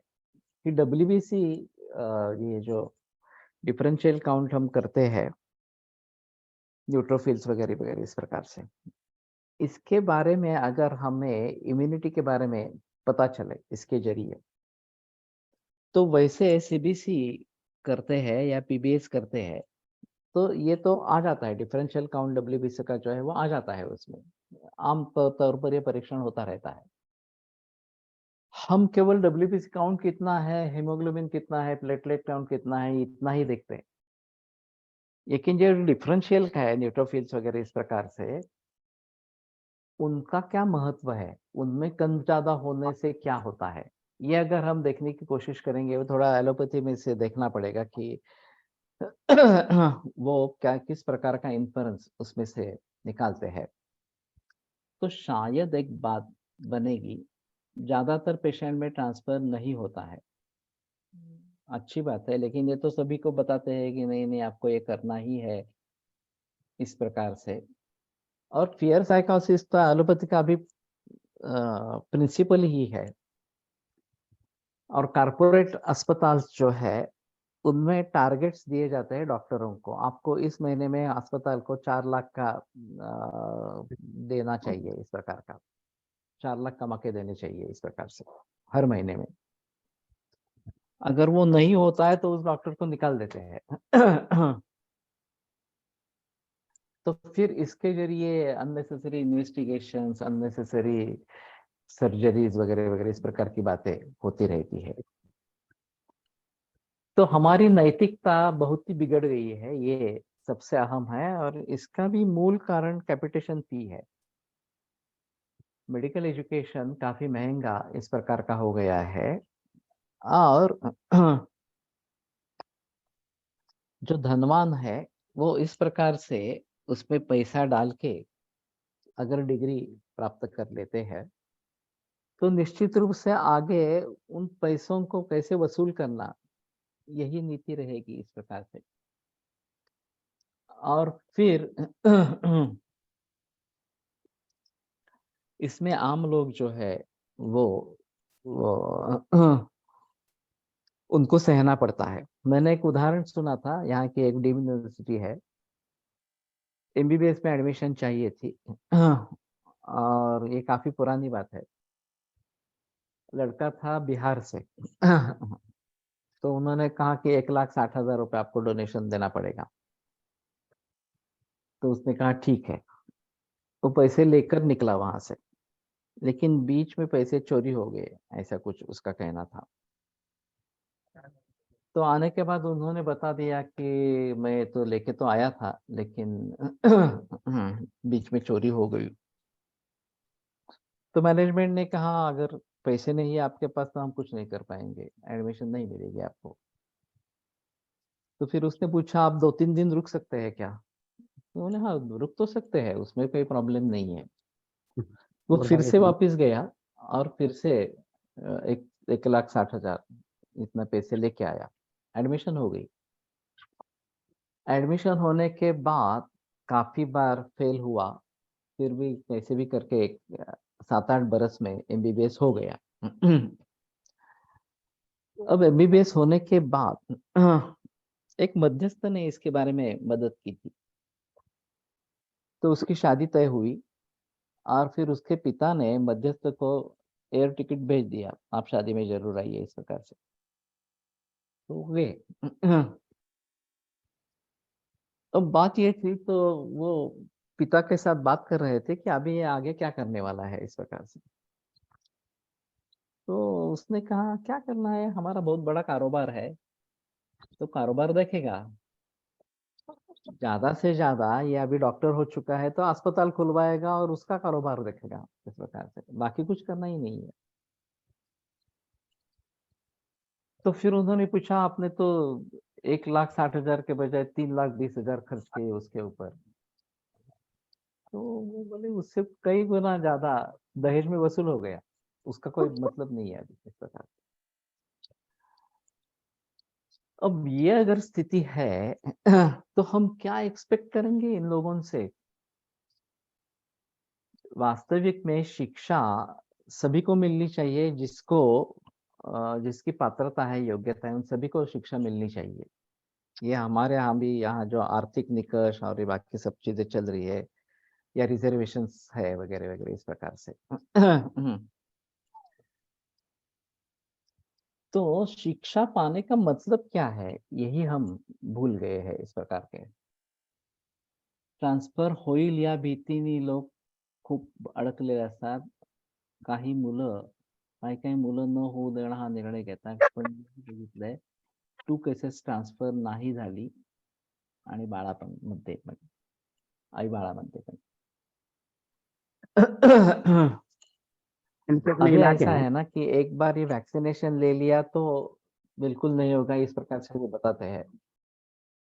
कि WBC ये जो डिफरेंशियल काउंट हम करते हैं, न्यूट्रोफिल्स वगैरह वगैरह इस प्रकार से, इसके बारे में अगर हमें इम्यूनिटी के बारे में पता चले इसके जरिए, तो वैसे CBC करते हैं या PBS करते हैं, तो ये तो आ जाता है, डिफरेंशियल काउंट WBC का जो है वो आ जाता है उसमें। आम तौर पर ये परीक्षण होता रहता है। हम केवल WBC काउंट कितना है, हीमोग्लोबिन कितना है, प्लेटलेट काउंट कितना है, इतना ही देखते हैं। लेकिन जो डिफरेंशियल का है, न्यूट्रोफिल्स वगैरह इस प्रकार से, उनका क्या महत्व है, उनमें कम ज्यादा होने से क्या होता है, ये अगर हम देखने की कोशिश करेंगे, वो थोड़ा एलोपैथी में से देखना पड़ेगा कि वो क्या किस प्रकार का इन्फरेंस उसमें से निकालते हैं। तो शायद एक बात बनेगी, ज्यादातर पेशेंट में ट्रांसफर नहीं होता है, अच्छी बात है, लेकिन ये तो सभी को बताते हैं कि नहीं नहीं आपको ये करना ही है इस प्रकार से। और फियर साइकोसिस तो एलोपैथी का भी प्रिंसिपल ही है। और कारपोरेट अस्पताल जो है उनमें टारगेट्स दिए जाते हैं डॉक्टरों को, आपको इस महीने में अस्पताल को 4 लाख का देना चाहिए, इस प्रकार का 4 लाख कमा के देने चाहिए इस प्रकार से हर महीने में। अगर वो नहीं होता है तो उस डॉक्टर को निकाल देते हैं। तो फिर इसके जरिए अननेसेसरी इन्वेस्टिगेशंस, अननेसेसरी सर्जरीज वगैरह वगैरह इस प्रकार की बातें होती रहती है। तो हमारी नैतिकता बहुत ही बिगड़ गई है, ये सबसे अहम है, और इसका भी मूल कारण कैपिटेशन फी है। मेडिकल एजुकेशन काफी महंगा इस प्रकार का हो गया है, और जो धनवान है वो इस प्रकार से उसमें पैसा डाल के अगर डिग्री प्राप्त कर लेते हैं तो निश्चित रूप से आगे उन पैसों को कैसे वसूल करना, यही नीति रहेगी इस प्रकार से। और फिर इसमें आम लोग जो है वो उनको सहना पड़ता है। मैंने एक उदाहरण सुना था, यहाँ की एक डीम्ड यूनिवर्सिटी है, एमबीबीएस में एडमिशन चाहिए थी। और ये काफी पुरानी बात है। लड़का था बिहार से। तो उन्होंने कहा कि 1,60,000 रुपये आपको डोनेशन देना पड़ेगा। तो उसने कहा ठीक है। वो पैसे लेकर निकला वहां से, लेकिन बीच में पैसे चोरी हो गए, ऐसा कुछ उसका कहना था। तो आने के बाद उन्होंने बता दिया कि मैं तो लेके तो आया था, लेकिन बीच में चोरी हो गई। तो मैनेजमेंट ने कहा अगर पैसे नहीं है आपके पास तो हम कुछ नहीं कर पाएंगे, एडमिशन नहीं मिलेगी आपको। तो फिर उसने पूछा आप 2-3 दिन रुक सकते हैं क्या? तो बोले हाँ रुक तो सकते हैं, उसमें कोई प्रॉब्लम नहीं है। वो फिर से वापस गया और फिर से 1,60,000 इतना पैसे लेके आया, एडमिशन हो गई। एडमिशन होने के बाद काफी बार फेल हुआ, फिर भी कैसे भी करके 7-8 बरस में एमबीबीएस हो गया। अब एमबीबीएस होने के बाद एक मध्यस्थ ने इसके बारे में मदद की थी, तो उसकी शादी तय हुई, और फिर उसके पिता ने मध्यस्थ को एयर टिकट भेज दिया, आप शादी में जरूर आइए, इस प्रकार से। तो वे अब बात ये थी, तो वो पिता के साथ बात कर रहे थे कि अभी ये आगे क्या करने वाला है, इस प्रकार से। तो उसने कहा क्या करना है, हमारा बहुत बड़ा कारोबार है, तो कारोबार देखेगा। ज्यादा से ज्यादा ये अभी डॉक्टर हो चुका है तो अस्पताल खुलवाएगा और उसका कारोबार देखेगा, इस प्रकार से, बाकी कुछ करना ही नहीं है। तो फिर उन्होंने पूछा आपने तो 1,60,000 के बजाय 3,20,000 खर्च किए उसके ऊपर। तो वो बोले उससे कई गुना ज्यादा दहेज में वसूल हो गया, उसका कोई मतलब नहीं है अभी, इस प्रकार। अब ये अगर स्थिति है तो हम क्या एक्सपेक्ट करेंगे इन लोगों से? वास्तविक में शिक्षा सभी को मिलनी चाहिए, जिसकी पात्रता है, योग्यता है, उन सभी को शिक्षा मिलनी चाहिए। ये हमारे यहाँ भी, यहाँ जो आर्थिक निकष और ये बाकी सब चीजें चल रही है, या रिजर्वेशंस है वगैरह वगैरह इस प्रकार से। तो शिक्षा पाने का मतलब क्या है, यही हम भूल गए हैं इस प्रकार के। ट्रान्सफर होईल या भीतीने लोक खूप अडकलेले असतात. काही काही मुलं न होऊ देणं हा निर्णय घेतात, पण मी बघितलंय 2 केसेस ट्रान्सफर नाही झाली, आणि मध्ये पण, आई बाळामध्ये पण। अभी ऐसा है ना कि एक बार ये वैक्सीनेशन ले लिया तो बिल्कुल नहीं होगा, इस प्रकार से वो बताते हैं।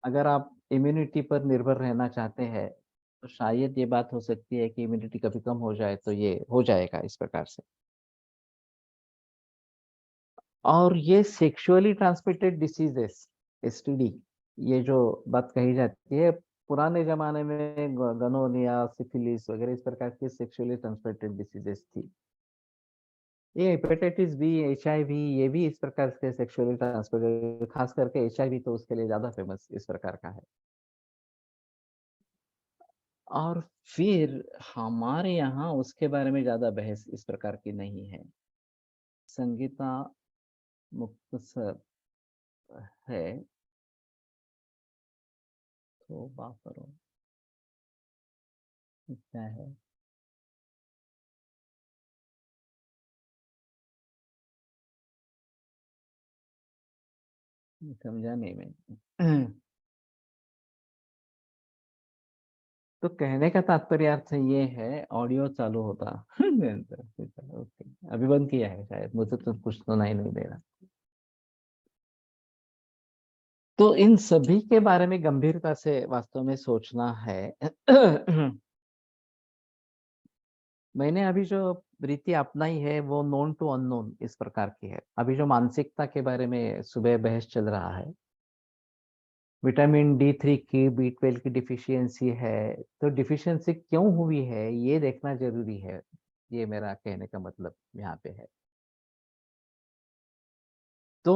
अगर आप इम्यूनिटी पर निर्भर रहना चाहते हैं तो शायद ये बात हो सकती है कि इम्यूनिटी कभी कम हो जाए तो ये हो जाएगा, इस प्रकार से। और ये सेक्सुअली ट्रांसमिटेड डिसीजेस, एसटीडी, ये जो बात कही जाती है, पुराने जमाने में गनोनिया, सिफिलिस वगैरह इस प्रकार की सेक्सुअली ट्रांसमिटेड डिसीजेस थी। ये हेपेटाइटिस बी, HIV, ये भी इस प्रकार से सेक्सुअली ट्रांसमिटेड, खास करके HIV तो उसके लिए ज्यादा फेमस इस प्रकार का है। और फिर हमारे यहाँ उसके बारे में ज्यादा बहस इस प्रकार की नहीं है। संगीता मुक्तसर है, तो बात करो क्या है। समझा नहीं मैं। तो कहने का तात्पर्य अर्थ ये है, ऑडियो चालू होता। ओके, अभी बंद किया है शायद, मुझे तो कुछ तो नहीं दे रहा। तो इन सभी के बारे में गंभीरता से वास्तव में सोचना है। मैंने अभी जो रीति अपनाई है वो नोन टू अननोन इस प्रकार की है। अभी जो मानसिकता के बारे में सुबह बहस चल रहा है, विटामिन D3 की, B12 की डिफिशियंसी है, तो डिफिशियंसी क्यों हुई है ये देखना जरूरी है। ये मेरा कहने का मतलब यहाँ पे है। तो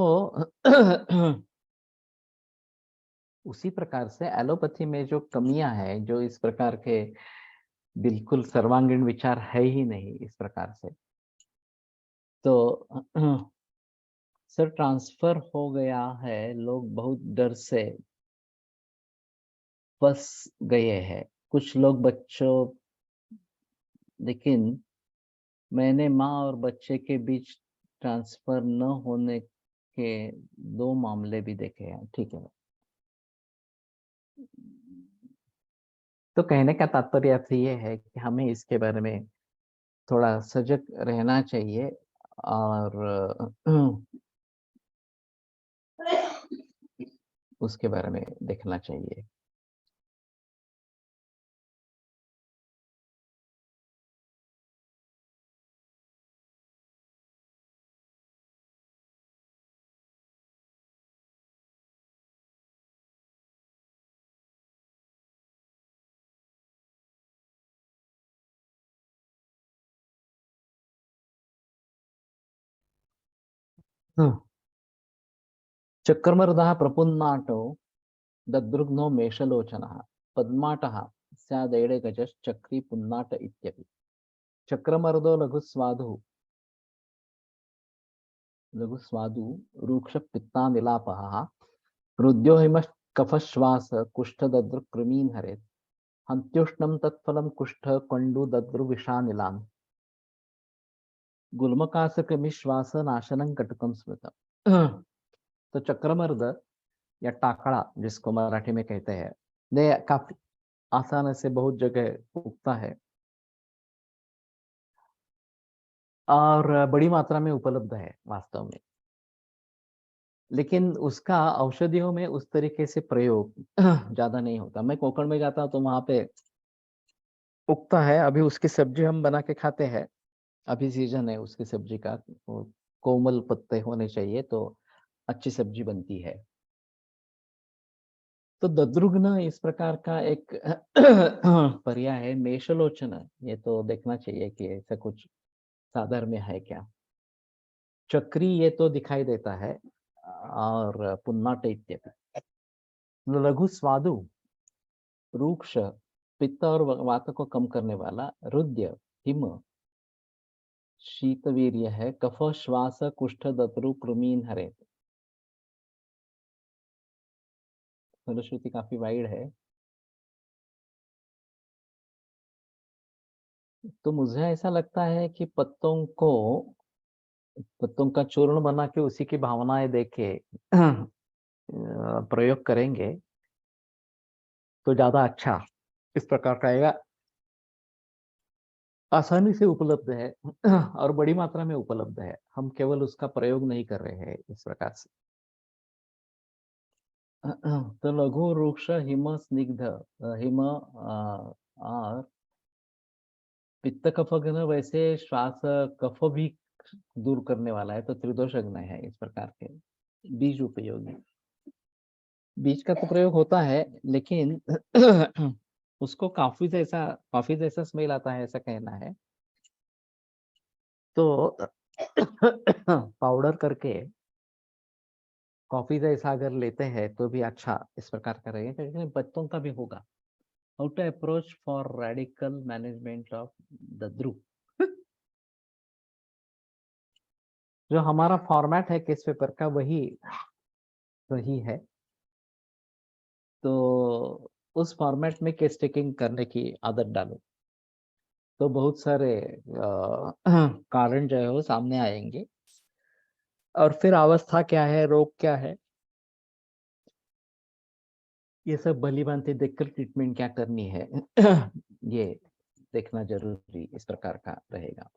उसी प्रकार से एलोपैथी में जो कमियां हैं, जो इस प्रकार के बिल्कुल सर्वांगीण विचार है ही नहीं इस प्रकार से, तो सर ट्रांसफर हो गया है, लोग बहुत डर से फंस गए हैं कुछ लोग बच्चों। लेकिन मैंने माँ और बच्चे के बीच ट्रांसफर न होने के 2 मामले भी देखे हैं। ठीक है, तो कहने का तात्पर्य अर्थ ये है कि हमें इसके बारे में थोड़ा सजग रहना चाहिए और उसके बारे में देखना चाहिए। चक्रमर्दः प्रपुन्नाटो ददृघ्नो मेषलोचनः पद्माटः स्यादेडेगजश्चक्री पुन्नाट इत्यपि। चक्रमर्दो लघुस्वादु रूक्ष पित्तानिलापः हृद्यो हिमः कफश्वास कुष्ठ ददृक् कृमीन् हरेत् हन्त्युष्णं तत्फलं कुष्ठ कंडु दद्रु विषानिलान् गुल्मकासकृमिश्वास नाशनं कटकम स्मृतम। तो चक्रमर्द या टाकड़ा जिसको मराठी में कहते हैं, ये काफी आसान से बहुत जगह उगता है और बड़ी मात्रा में उपलब्ध है वास्तव में। लेकिन उसका औषधियों में उस तरीके से प्रयोग ज्यादा नहीं होता। मैं कोकण में जाता हूँ तो वहां पे उगता है, अभी उसकी सब्जी हम बना के खाते हैं। अभी सीजन है उसकी सब्जी का, वो कोमल पत्ते होने चाहिए तो अच्छी सब्जी बनती है। तो दद्रुग्न इस प्रकार का एक पर्याय है। मेषलोचन, ये तो देखना चाहिए कि ऐसा कुछ साधारण में है क्या। चक्री ये तो दिखाई देता है, और पुन्नाट इत्यपि। लघु स्वादु रूक्ष पित्त और वात को कम करने वाला, रुद्य हिम शीतवीर्य है, कफ श्वास कुष्ठ दत्रु कृमीन हरे। फलश्रुति काफी वाइड है। तो मुझे ऐसा लगता है कि पत्तों का चूर्ण बना के उसी की भावनाएं देके प्रयोग करेंगे तो ज्यादा अच्छा इस प्रकार का आएगा। आसानी से उपलब्ध है और बड़ी मात्रा में उपलब्ध है, हम केवल उसका प्रयोग नहीं कर रहे हैं इस प्रकार से। तो लघु वृक्ष हिम स्निग्ध, हिम और पित्त कफ गण, वैसे श्वास कफ भी दूर करने वाला है, तो त्रिदोष अग्न है इस प्रकार के। बीज उपयोगी, बीज का तो प्रयोग होता है, लेकिन उसको काफी जैसा स्मेल आता है ऐसा कहना है। तो पाउडर करके कॉफी जैसा अगर लेते हैं तो भी अच्छा इस प्रकार का रहेगा, क्योंकि बच्चों का भी होगा। How to approach for radical management of the ध्रुव। जो हमारा फॉर्मेट है केस पेपर का वही वही है, तो उस फॉर्मेट में केस टेकिंग करने की आदत डालो, तो बहुत सारे कारण जो है वो सामने आएंगे, और फिर अवस्था क्या है, रोग क्या है, ये सब भली भांति देखकर ट्रीटमेंट क्या करनी है ये देखना जरूरी इस प्रकार का रहेगा।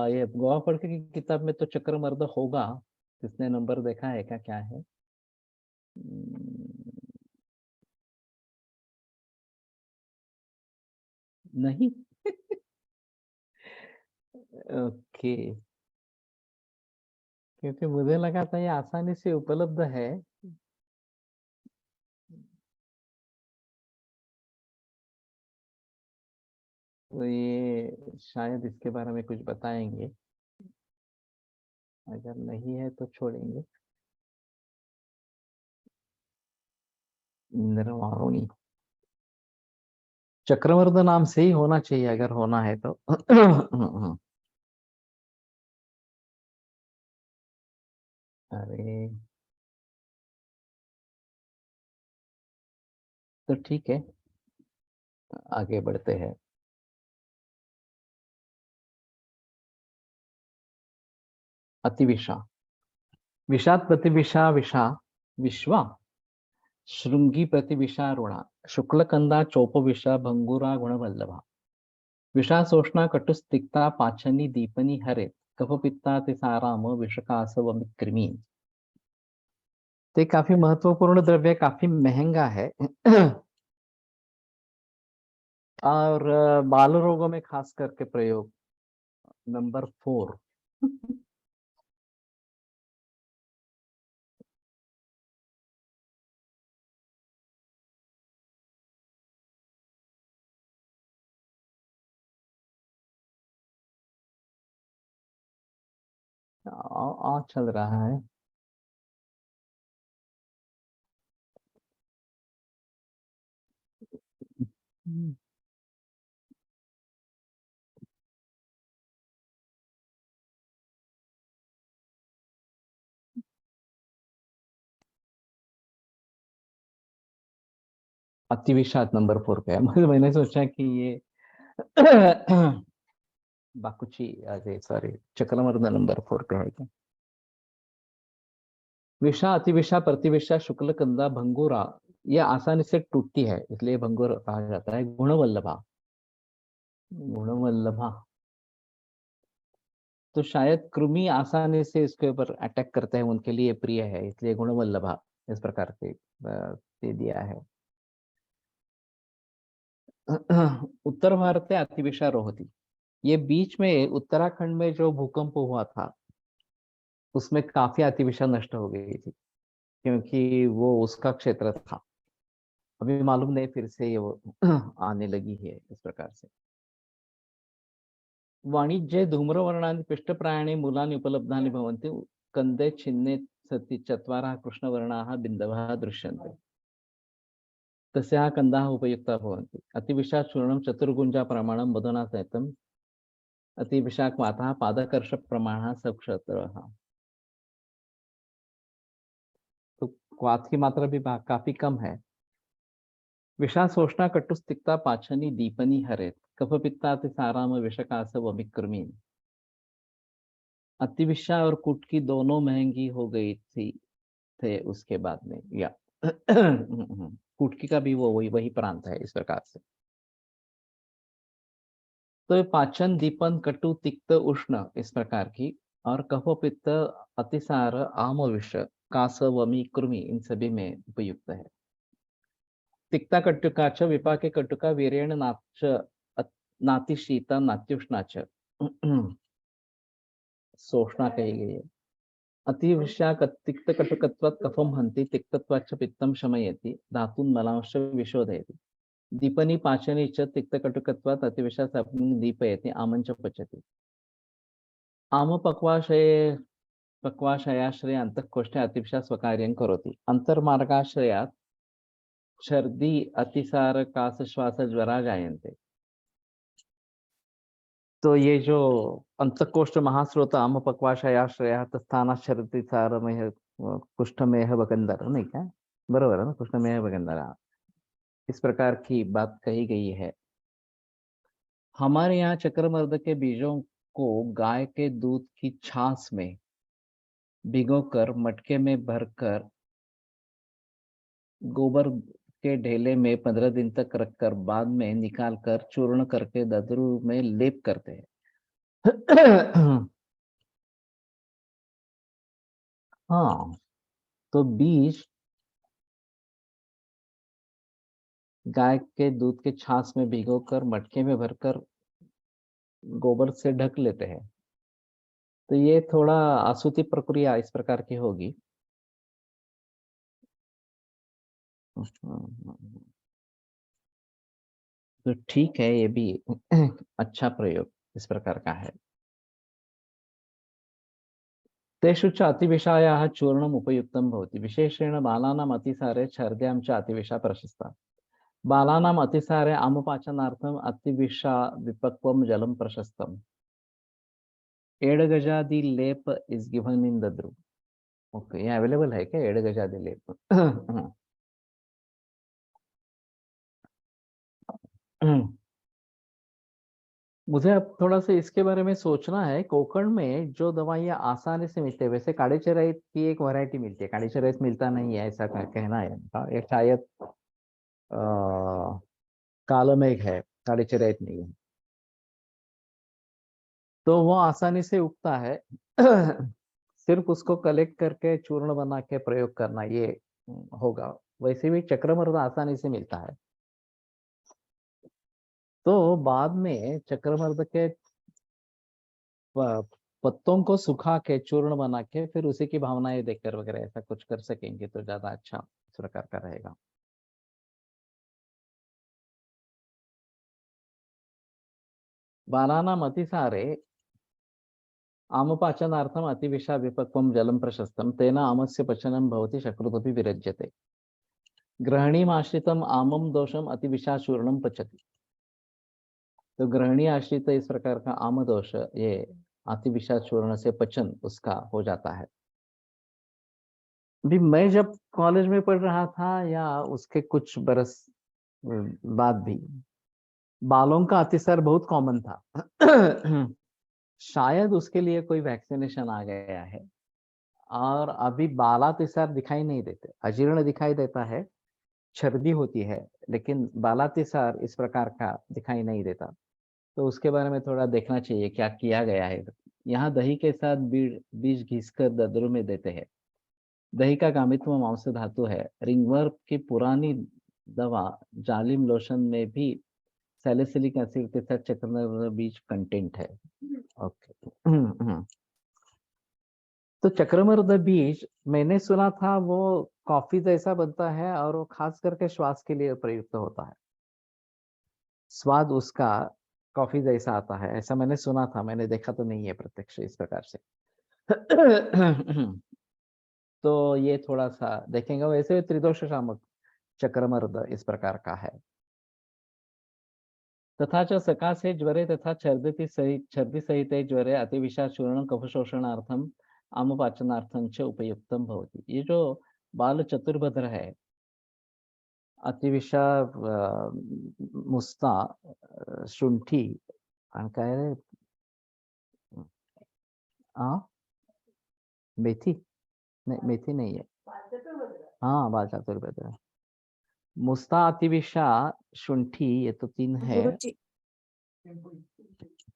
ये गोवा पढ़ की किताब में तो चक्रमर्द होगा, किसने नंबर देखा है क्या, क्या है? नहीं। ओके, क्योंकि मुझे लगा था ये आसानी से उपलब्ध है। तो ये शायद इसके बारे में कुछ बताएंगे, अगर नहीं है तो छोड़ेंगे। निर्वाणी चक्रवर्त नाम से ही होना चाहिए अगर होना है तो। अरे तो ठीक है, आगे बढ़ते हैं। अतिविषा, विषाद प्रतिविषा विषा विश्वा, शृंगी प्रतिविषा रुणा, शुक्लकंदा चोपविषा भंगुरा गुणवल्लभा, विषा सोषणा कटुस्तिक्ता पाचनी दीपनी हरे, कफपित्ता तिसाराम विषकासव कृमि। तो ये काफी महत्वपूर्ण द्रव्य, काफी महंगा है। और बाल रोगों में खास करके प्रयोग नंबर 4। चल रहा है। अतिविषाद नंबर 4 पे है। मैंने सोचा कि ये बाकुची, अरे सॉरी, चक्रमर्द नंबर 4 पे है क्या? विषा, अतिविषा, प्रतिविषा, शुक्ल कंदा, भंगुरा, ये आसानी से टूटती है इसलिए भंगुर कहा जाता है। गुणवल्लभा, गुणवल्लभा, तो शायद कृमि आसानी से इसके ऊपर अटैक करते हैं, उनके लिए प्रिय है, इसलिए गुणवल्लभा इस प्रकार से दे दिया है। उत्तर भारत में अतिविषा रोहती, ये बीच में उत्तराखंड में जो भूकंप हुआ था उसमें काफी अतिविषा नष्ट हो गई थी, क्योंकि वो उसका क्षेत्र था। अभी मालूम नहीं फिर से ये वो आने लगी है इस प्रकार से। वाणिज्ये धूम्रवर्णानि पिष्टप्रायाणि मूलानि उपलब्धानि भवन्ति, कंदे छिन्ने सति चत्वारः कृष्णवर्णाः बिन्दवः दृश्यन्ते, तस्याः कंदाः उपयुक्ताः भवन्ति। अतिविषाचूर्णं चतुर्गुञ्जा प्रमाणं मधुना सहितम्, अतिविषाक्वातः पादकर्ष प्रमाणः सक्षत्रः। तो क्वाथ की मात्रा भी काफी कम है। विषाशोष्णा कटुस्तिक्ता पाचनी दीपनी हरेत, कफपित्ताति साराम विषकासव अभिक्रमीन। अतिविषा और कुटकी दोनों महंगी हो गई थी थे उसके बाद में, या कुटकी का भी वो वही वही प्रांत है इस प्रकार से। तो पाचन, दीपन, कटु, तिक्त, उष्ण इस प्रकार की, और कफ पित्त, अतिसार, आम विष, कास, वमी, कृमि, इन सभी में उपयुक्त है। तिक्ता कट्टुका च विपाके कट्टुका वीरेण नाच नातिशीता नात्युष्णा च सोष्णा कही गई है। अतिविषा तिक्त कटुकत्वात् कफम हन्ति, तिक्तत्वाच्च पित्तं शमयति, धातून् मलांश्च विशोधयति, दीपनी पाचनी च तिक्तकटुकत्वात् अतिविषा दीपयति, आमञ्च पचति। आम पक्वाशयाश्रय अंतःकोष्ठे अतिविशा स्वकार्यं करोति। अंतर्मार्गाश्रयात् छर्दी अतिसार कास श्वास ज्वरा जायन्ते। तो ये जो अंतःकोष्ठ महास्रोत आम पक्वाशयाश्रय स्थाना छर्दी सारमेह कुष्ठमेह बकंदर, नहीं क्या बरोबर है ना, कुष्ठमेह बकंदर, इस प्रकार की बात कही गई है। हमारे यहाँ चक्रमर्द के बीजों को गाय के दूध की छाछ में भिगोकर मटके में भरकर गोबर के ढेले में 15 दिन तक रखकर बाद में निकालकर चूर्ण करके ददरू में लेप करते हैं। हाँ, तो बीज गाय के दूध के छाछ में भिगोकर मटके में भरकर गोबर से ढक लेते हैं। तो ये थोड़ा आसुति प्रक्रिया इस प्रकार की होगी। तो ठीक है, ये भी अच्छा प्रयोग इस प्रकार का है। तेषु च अतिविषायाः चूर्णम् उपयुक्तं भवति। विशेषेण बालानाम् अतिसारे छर्द्यां च अतिविषा प्रशस्ता। बालानाम् अतिसारे आमपाचनार्थम् अतिविषा विपक्वं जलं प्रशस्तम्। एडगजादि लेप इज गिवन इन दद्रु। ओके, ये अवेलेबल है क्या एडगजादि लेप? मुझे अब थोड़ा सा इसके बारे में सोचना है। कोकण में जो दवाइयाँ आसानी से मिलती है, वैसे कालीचराइट की एक वैरायटी मिलती है, कालीचराइट मिलता नहीं है ऐसा कहना है इनका। ये शायद कालमेघ है, कालीचराइट नहीं है। तो वो आसानी से उगता है। सिर्फ उसको कलेक्ट करके चूर्ण बना के प्रयोग करना ये होगा। वैसे भी चक्रमर्द आसानी से मिलता है। तो बाद में चक्रमर्द के पत्तों को सुखा के चूर्ण बना के फिर उसी की भावनाएं देखकर वगैरह ऐसा कुछ कर सकेंगे तो ज्यादा अच्छा इस प्रकार का रहेगा। बालानाम अतिसारे आमपाचनार्थम अतिविषा विपक्वम जलम प्रशस्तं तेन आमस्य पचनं भवति शकृतपि विरज्यते। ग्रहणीम आश्रितम आमम दोषम अतिविषा चूर्णम पचति। तो ग्रहणी आश्रित इस प्रकार का आम दोष ये अतिविषा चूर्ण से पचन उसका हो जाता है। भी मैं जब कॉलेज में पढ़ रहा था या उसके कुछ बरस बाद भी बालों का अतिसार बहुत कॉमन था। शायद उसके लिए कोई वैक्सीनेशन आ गया है और अभी बालातिसार दिखाई नहीं देते। अजीर्ण दिखाई देता है, छर्दी होती है, लेकिन बालातिसार इस प्रकार का दिखाई नहीं देता। तो उसके बारे में थोड़ा देखना चाहिए क्या किया गया है। यहाँ दही के साथ बीज घिसकर ददरू में देते हैं। दही का कामित्व मांस धातु है। रिंगवर्म की पुरानी दवा जालिम लोशन में भी सैलिसिलिक एसिड के साथ चक्रमर्द बीज कंटेंट है। ओके। तो चक्रमर्द बीज मैंने सुना था वो कॉफी जैसा बनता है और वो खास करके श्वास के लिए प्रयुक्त होता है। स्वाद उसका कॉफी जैसा आता है ऐसा मैंने सुना था, मैंने देखा तो नहीं है प्रत्यक्ष इस प्रकार से। तो ये थोड़ा सा देखेंगे। वैसे त्रिदोष शामक चक्रमर्द इस प्रकार का है। तथा च सकाशे ज्वरे तथा छर्दी सहिते ज्वरे अतिविषा चूर्ण कफशोषणार्थम आमपाचनार्थम च उपयुक्तम भवति। ये जो बाल चतुर्भद्र है, अतिविषा मुस्ता शुंठी आणि काय रे मेथी नहीं, मेथी नहीं है। हाँ, बाल चतुर्भद्र, मुस्ता, अतिविषा, शुंठी, ये तो तीन है। गुरुजी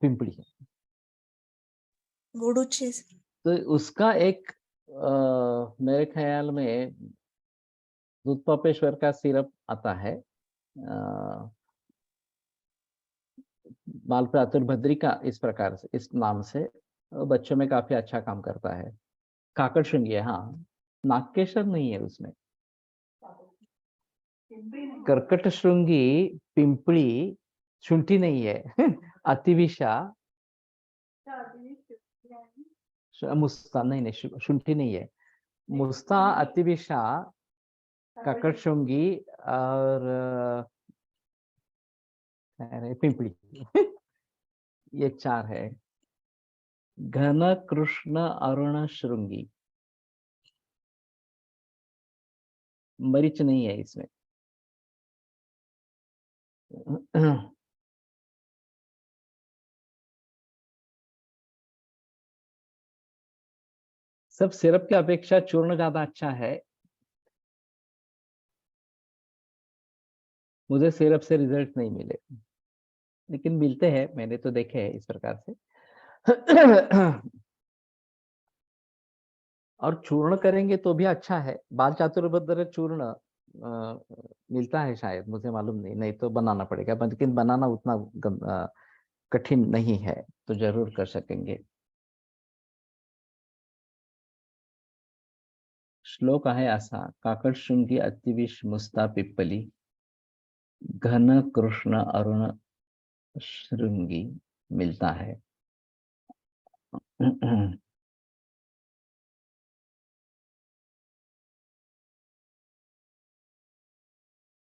पिंपली है। गुरुजी तो उसका एक मेरे ख्याल में दूध पपेश्वर का सिरप आता है, बाल प्रातुर्भद्री का इस प्रकार से, इस नाम से बच्चों में काफी अच्छा काम करता है। काकड़ श्रृंगी है, हाँ, नागकेशर नहीं है उसमें। कर्कट श्रृंगी, पिंपली, शुंठी नहीं है। अतिविषा, मुस्ता नहीं नहीं शुंठी नहीं है, मुस्ता, अतिविशा, काकड़शुंगी और अरे पिंपली ये 4 है। घन कृष्ण अरुण श्रृंगी, मरीच नहीं है इसमें। सब सिरप की अपेक्षा चूर्ण ज्यादा अच्छा है। मुझे सिरप से रिजल्ट नहीं मिले, लेकिन मिलते हैं, मैंने तो देखे हैं इस प्रकार से। और चूर्ण करेंगे तो भी अच्छा है। बाल चातुर्बद्ध चूर्ण मिलता है शायद, मुझे मालूम नहीं, नहीं तो बनाना पड़ेगा, लेकिन बनाना उतना कठिन नहीं है, तो जरूर कर सकेंगे। श्लोक आहे असा, काकड़शृंगी अतिविश मुस्ता पिप्पली, घन कृष्ण अरुण श्रृंगी मिलता है।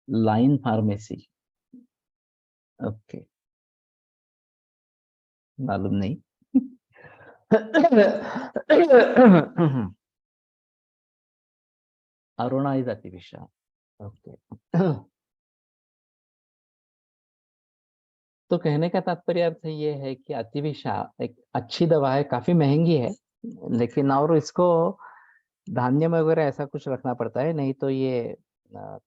लाइन फार्मेसी, ओके, मालूम नहीं। अरुणा इज अतिविशा, ओके। तो कहने का तात्पर्य अर्थ ये है कि अतिविशा एक अच्छी दवा है, काफी महंगी है, लेकिन और इसको धान्य में वगैरह ऐसा कुछ रखना पड़ता है, नहीं तो ये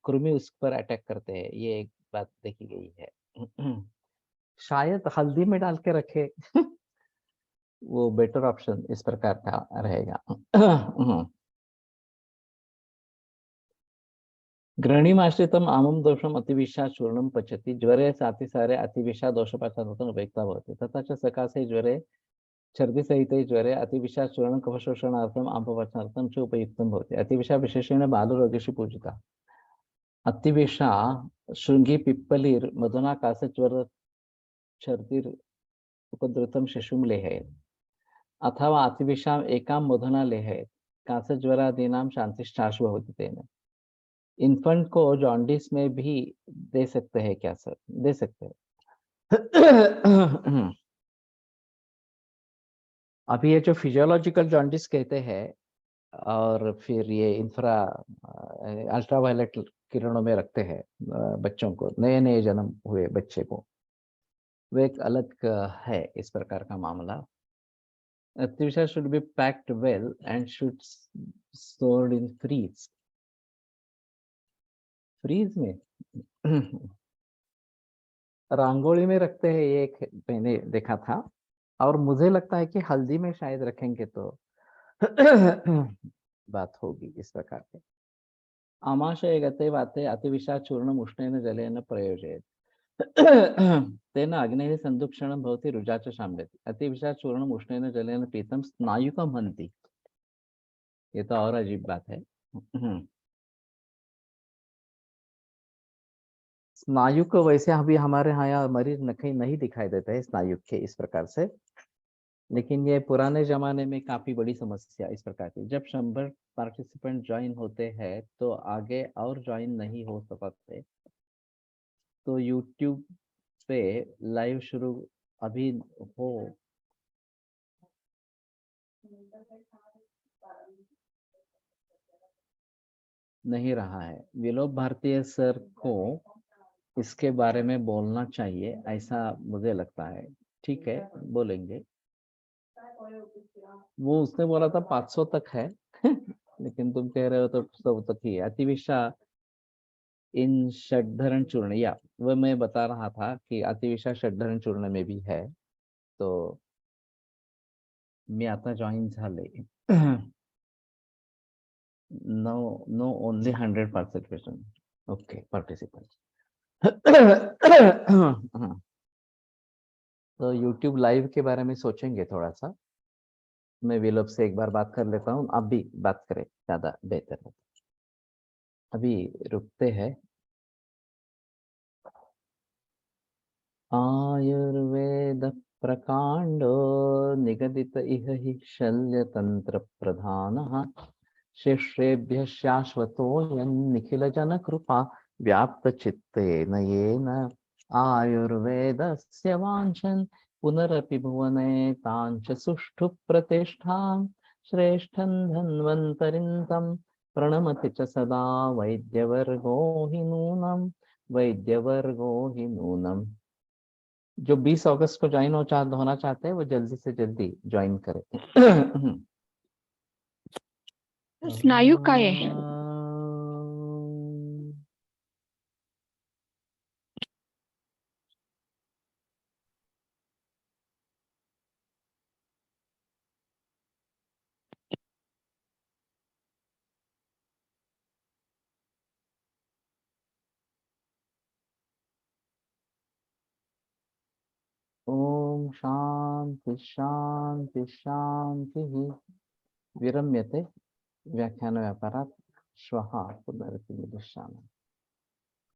कृमि उस पर अटैक करते हैं, ये एक बात देखी गई है। शायद हल्दी में डाल के रखे, वो बेटर ऑप्शन इस प्रकार का रहेगा। गृहिणीमाश्रितम आमम दोषम अतिविशा चूर्णम पचति, ज्वरे सातिसारे अतिविशा दोषोपचारार्थम उपयुक्ता भवति, तथा च सकाशे ज्वरे छर्दी सहिते ज्वरे अतिविशा चूर्णं कफशोषणार्थम आम्लपचनार्थम च उपयुक्तं भवति। अतिविशा विशेषेण बालरोगेषु पूजिता। अतिविशा शृंगी पिप्पलीर मधुना कासज्वर छर्दीर उपद्रुतं शिशुं लेहयेत्, अथवा अतिविशाम एकां मधुना लेहयेत्, कासज्वरादीनां शांतिश्चाशु भवति तेन। इन्फेंट को जॉन्डिस में भी दे सकते हैं क्या सर? दे सकते हैं। अभी ये जो फिजियोलॉजिकल जॉन्डिस कहते हैं, और फिर ये इंफ्रा अल्ट्रावायलेट किरणों में रखते हैं बच्चों को, नए नए जन्म हुए बच्चे को, वो एक अलग है इस प्रकार का मामला। अतिविशा should be packed well and should stored in fridge. Fridge में रंगोली में रखते हैं, ये एक मैंने देखा था, और मुझे लगता है कि हल्दी में शायद रखेंगे तो बात होगी इस प्रकार के। आमाशय गते वाते अतिविशा चूर्णम उष्णेन जलेन प्रयोजयेत्, तेन अग्नेः संदुक्षणं भवति रुजा च शाम्यति। अतिविशा चूर्णम उष्णेन जलेन पीतम स्नायुकम हन्ति। ये तो और अजीब बात है। स्नायु को वैसे अभी हमारे यहाँ मरीज कहीं नहीं दिखाई देते हैं स्नायु के इस प्रकार से, लेकिन ये पुराने जमाने में काफी बड़ी समस्या इस प्रकार की। जब 100 पार्टिसिपेंट ज्वाइन होते हैं तो आगे और ज्वाइन नहीं हो सकते, तो यूट्यूब पे लाइव शुरू अभी हो नहीं रहा है। विलोप भारतीय सर को इसके बारे में बोलना चाहिए, ऐसा मुझे लगता है। ठीक है, बोलेंगे। वो उसने बोला था 500 तक है, लेकिन तुम कह रहे हो तो 100 तक ही है। अतिविशा इन षड्धरण चूर्ण, या वह मैं बता रहा था कि अतिविशा षड्धरण चूर्ण में भी है, तो मी आता जॉइन झाले। No no only 100 participation, okay participant. तो यूट्यूब लाइव के बारे में सोचेंगे थोड़ा सा। मैं विलोप से एक बार बात कर लेता हूँ, आप भी बात करें, ज्यादा बेहतर है। अभी रुकते हैं। आयुर्वेद प्रकाण्डो निगदित इह हि शल्यतन्त्रप्रधानः शिष्येभ्यः शाश्वतोऽयन्निखिलजनकृपा व्याप्तचित्तेन येन आयुर्वेदस्य वाञ्छन् पुनरपि भुवने ताञ्च सुष्ठु प्रतिष्ठां श्रेष्ठं धन्वन्तरिं तं प्रणमति च सदा वैद्यवर्गो हि नूनम् वैद्यवर्गो हि नूनम्। जो 20 अगस्त को ज्वाइन होना चाहते हैं वो जल्दी से जल्दी ज्वाइन करें। स्नायु काय आहे? ओम शांति शांति शांति। विरम्यते व्याख्यान व्यापारात् श्वः पुनरपि मिलिष्यामः।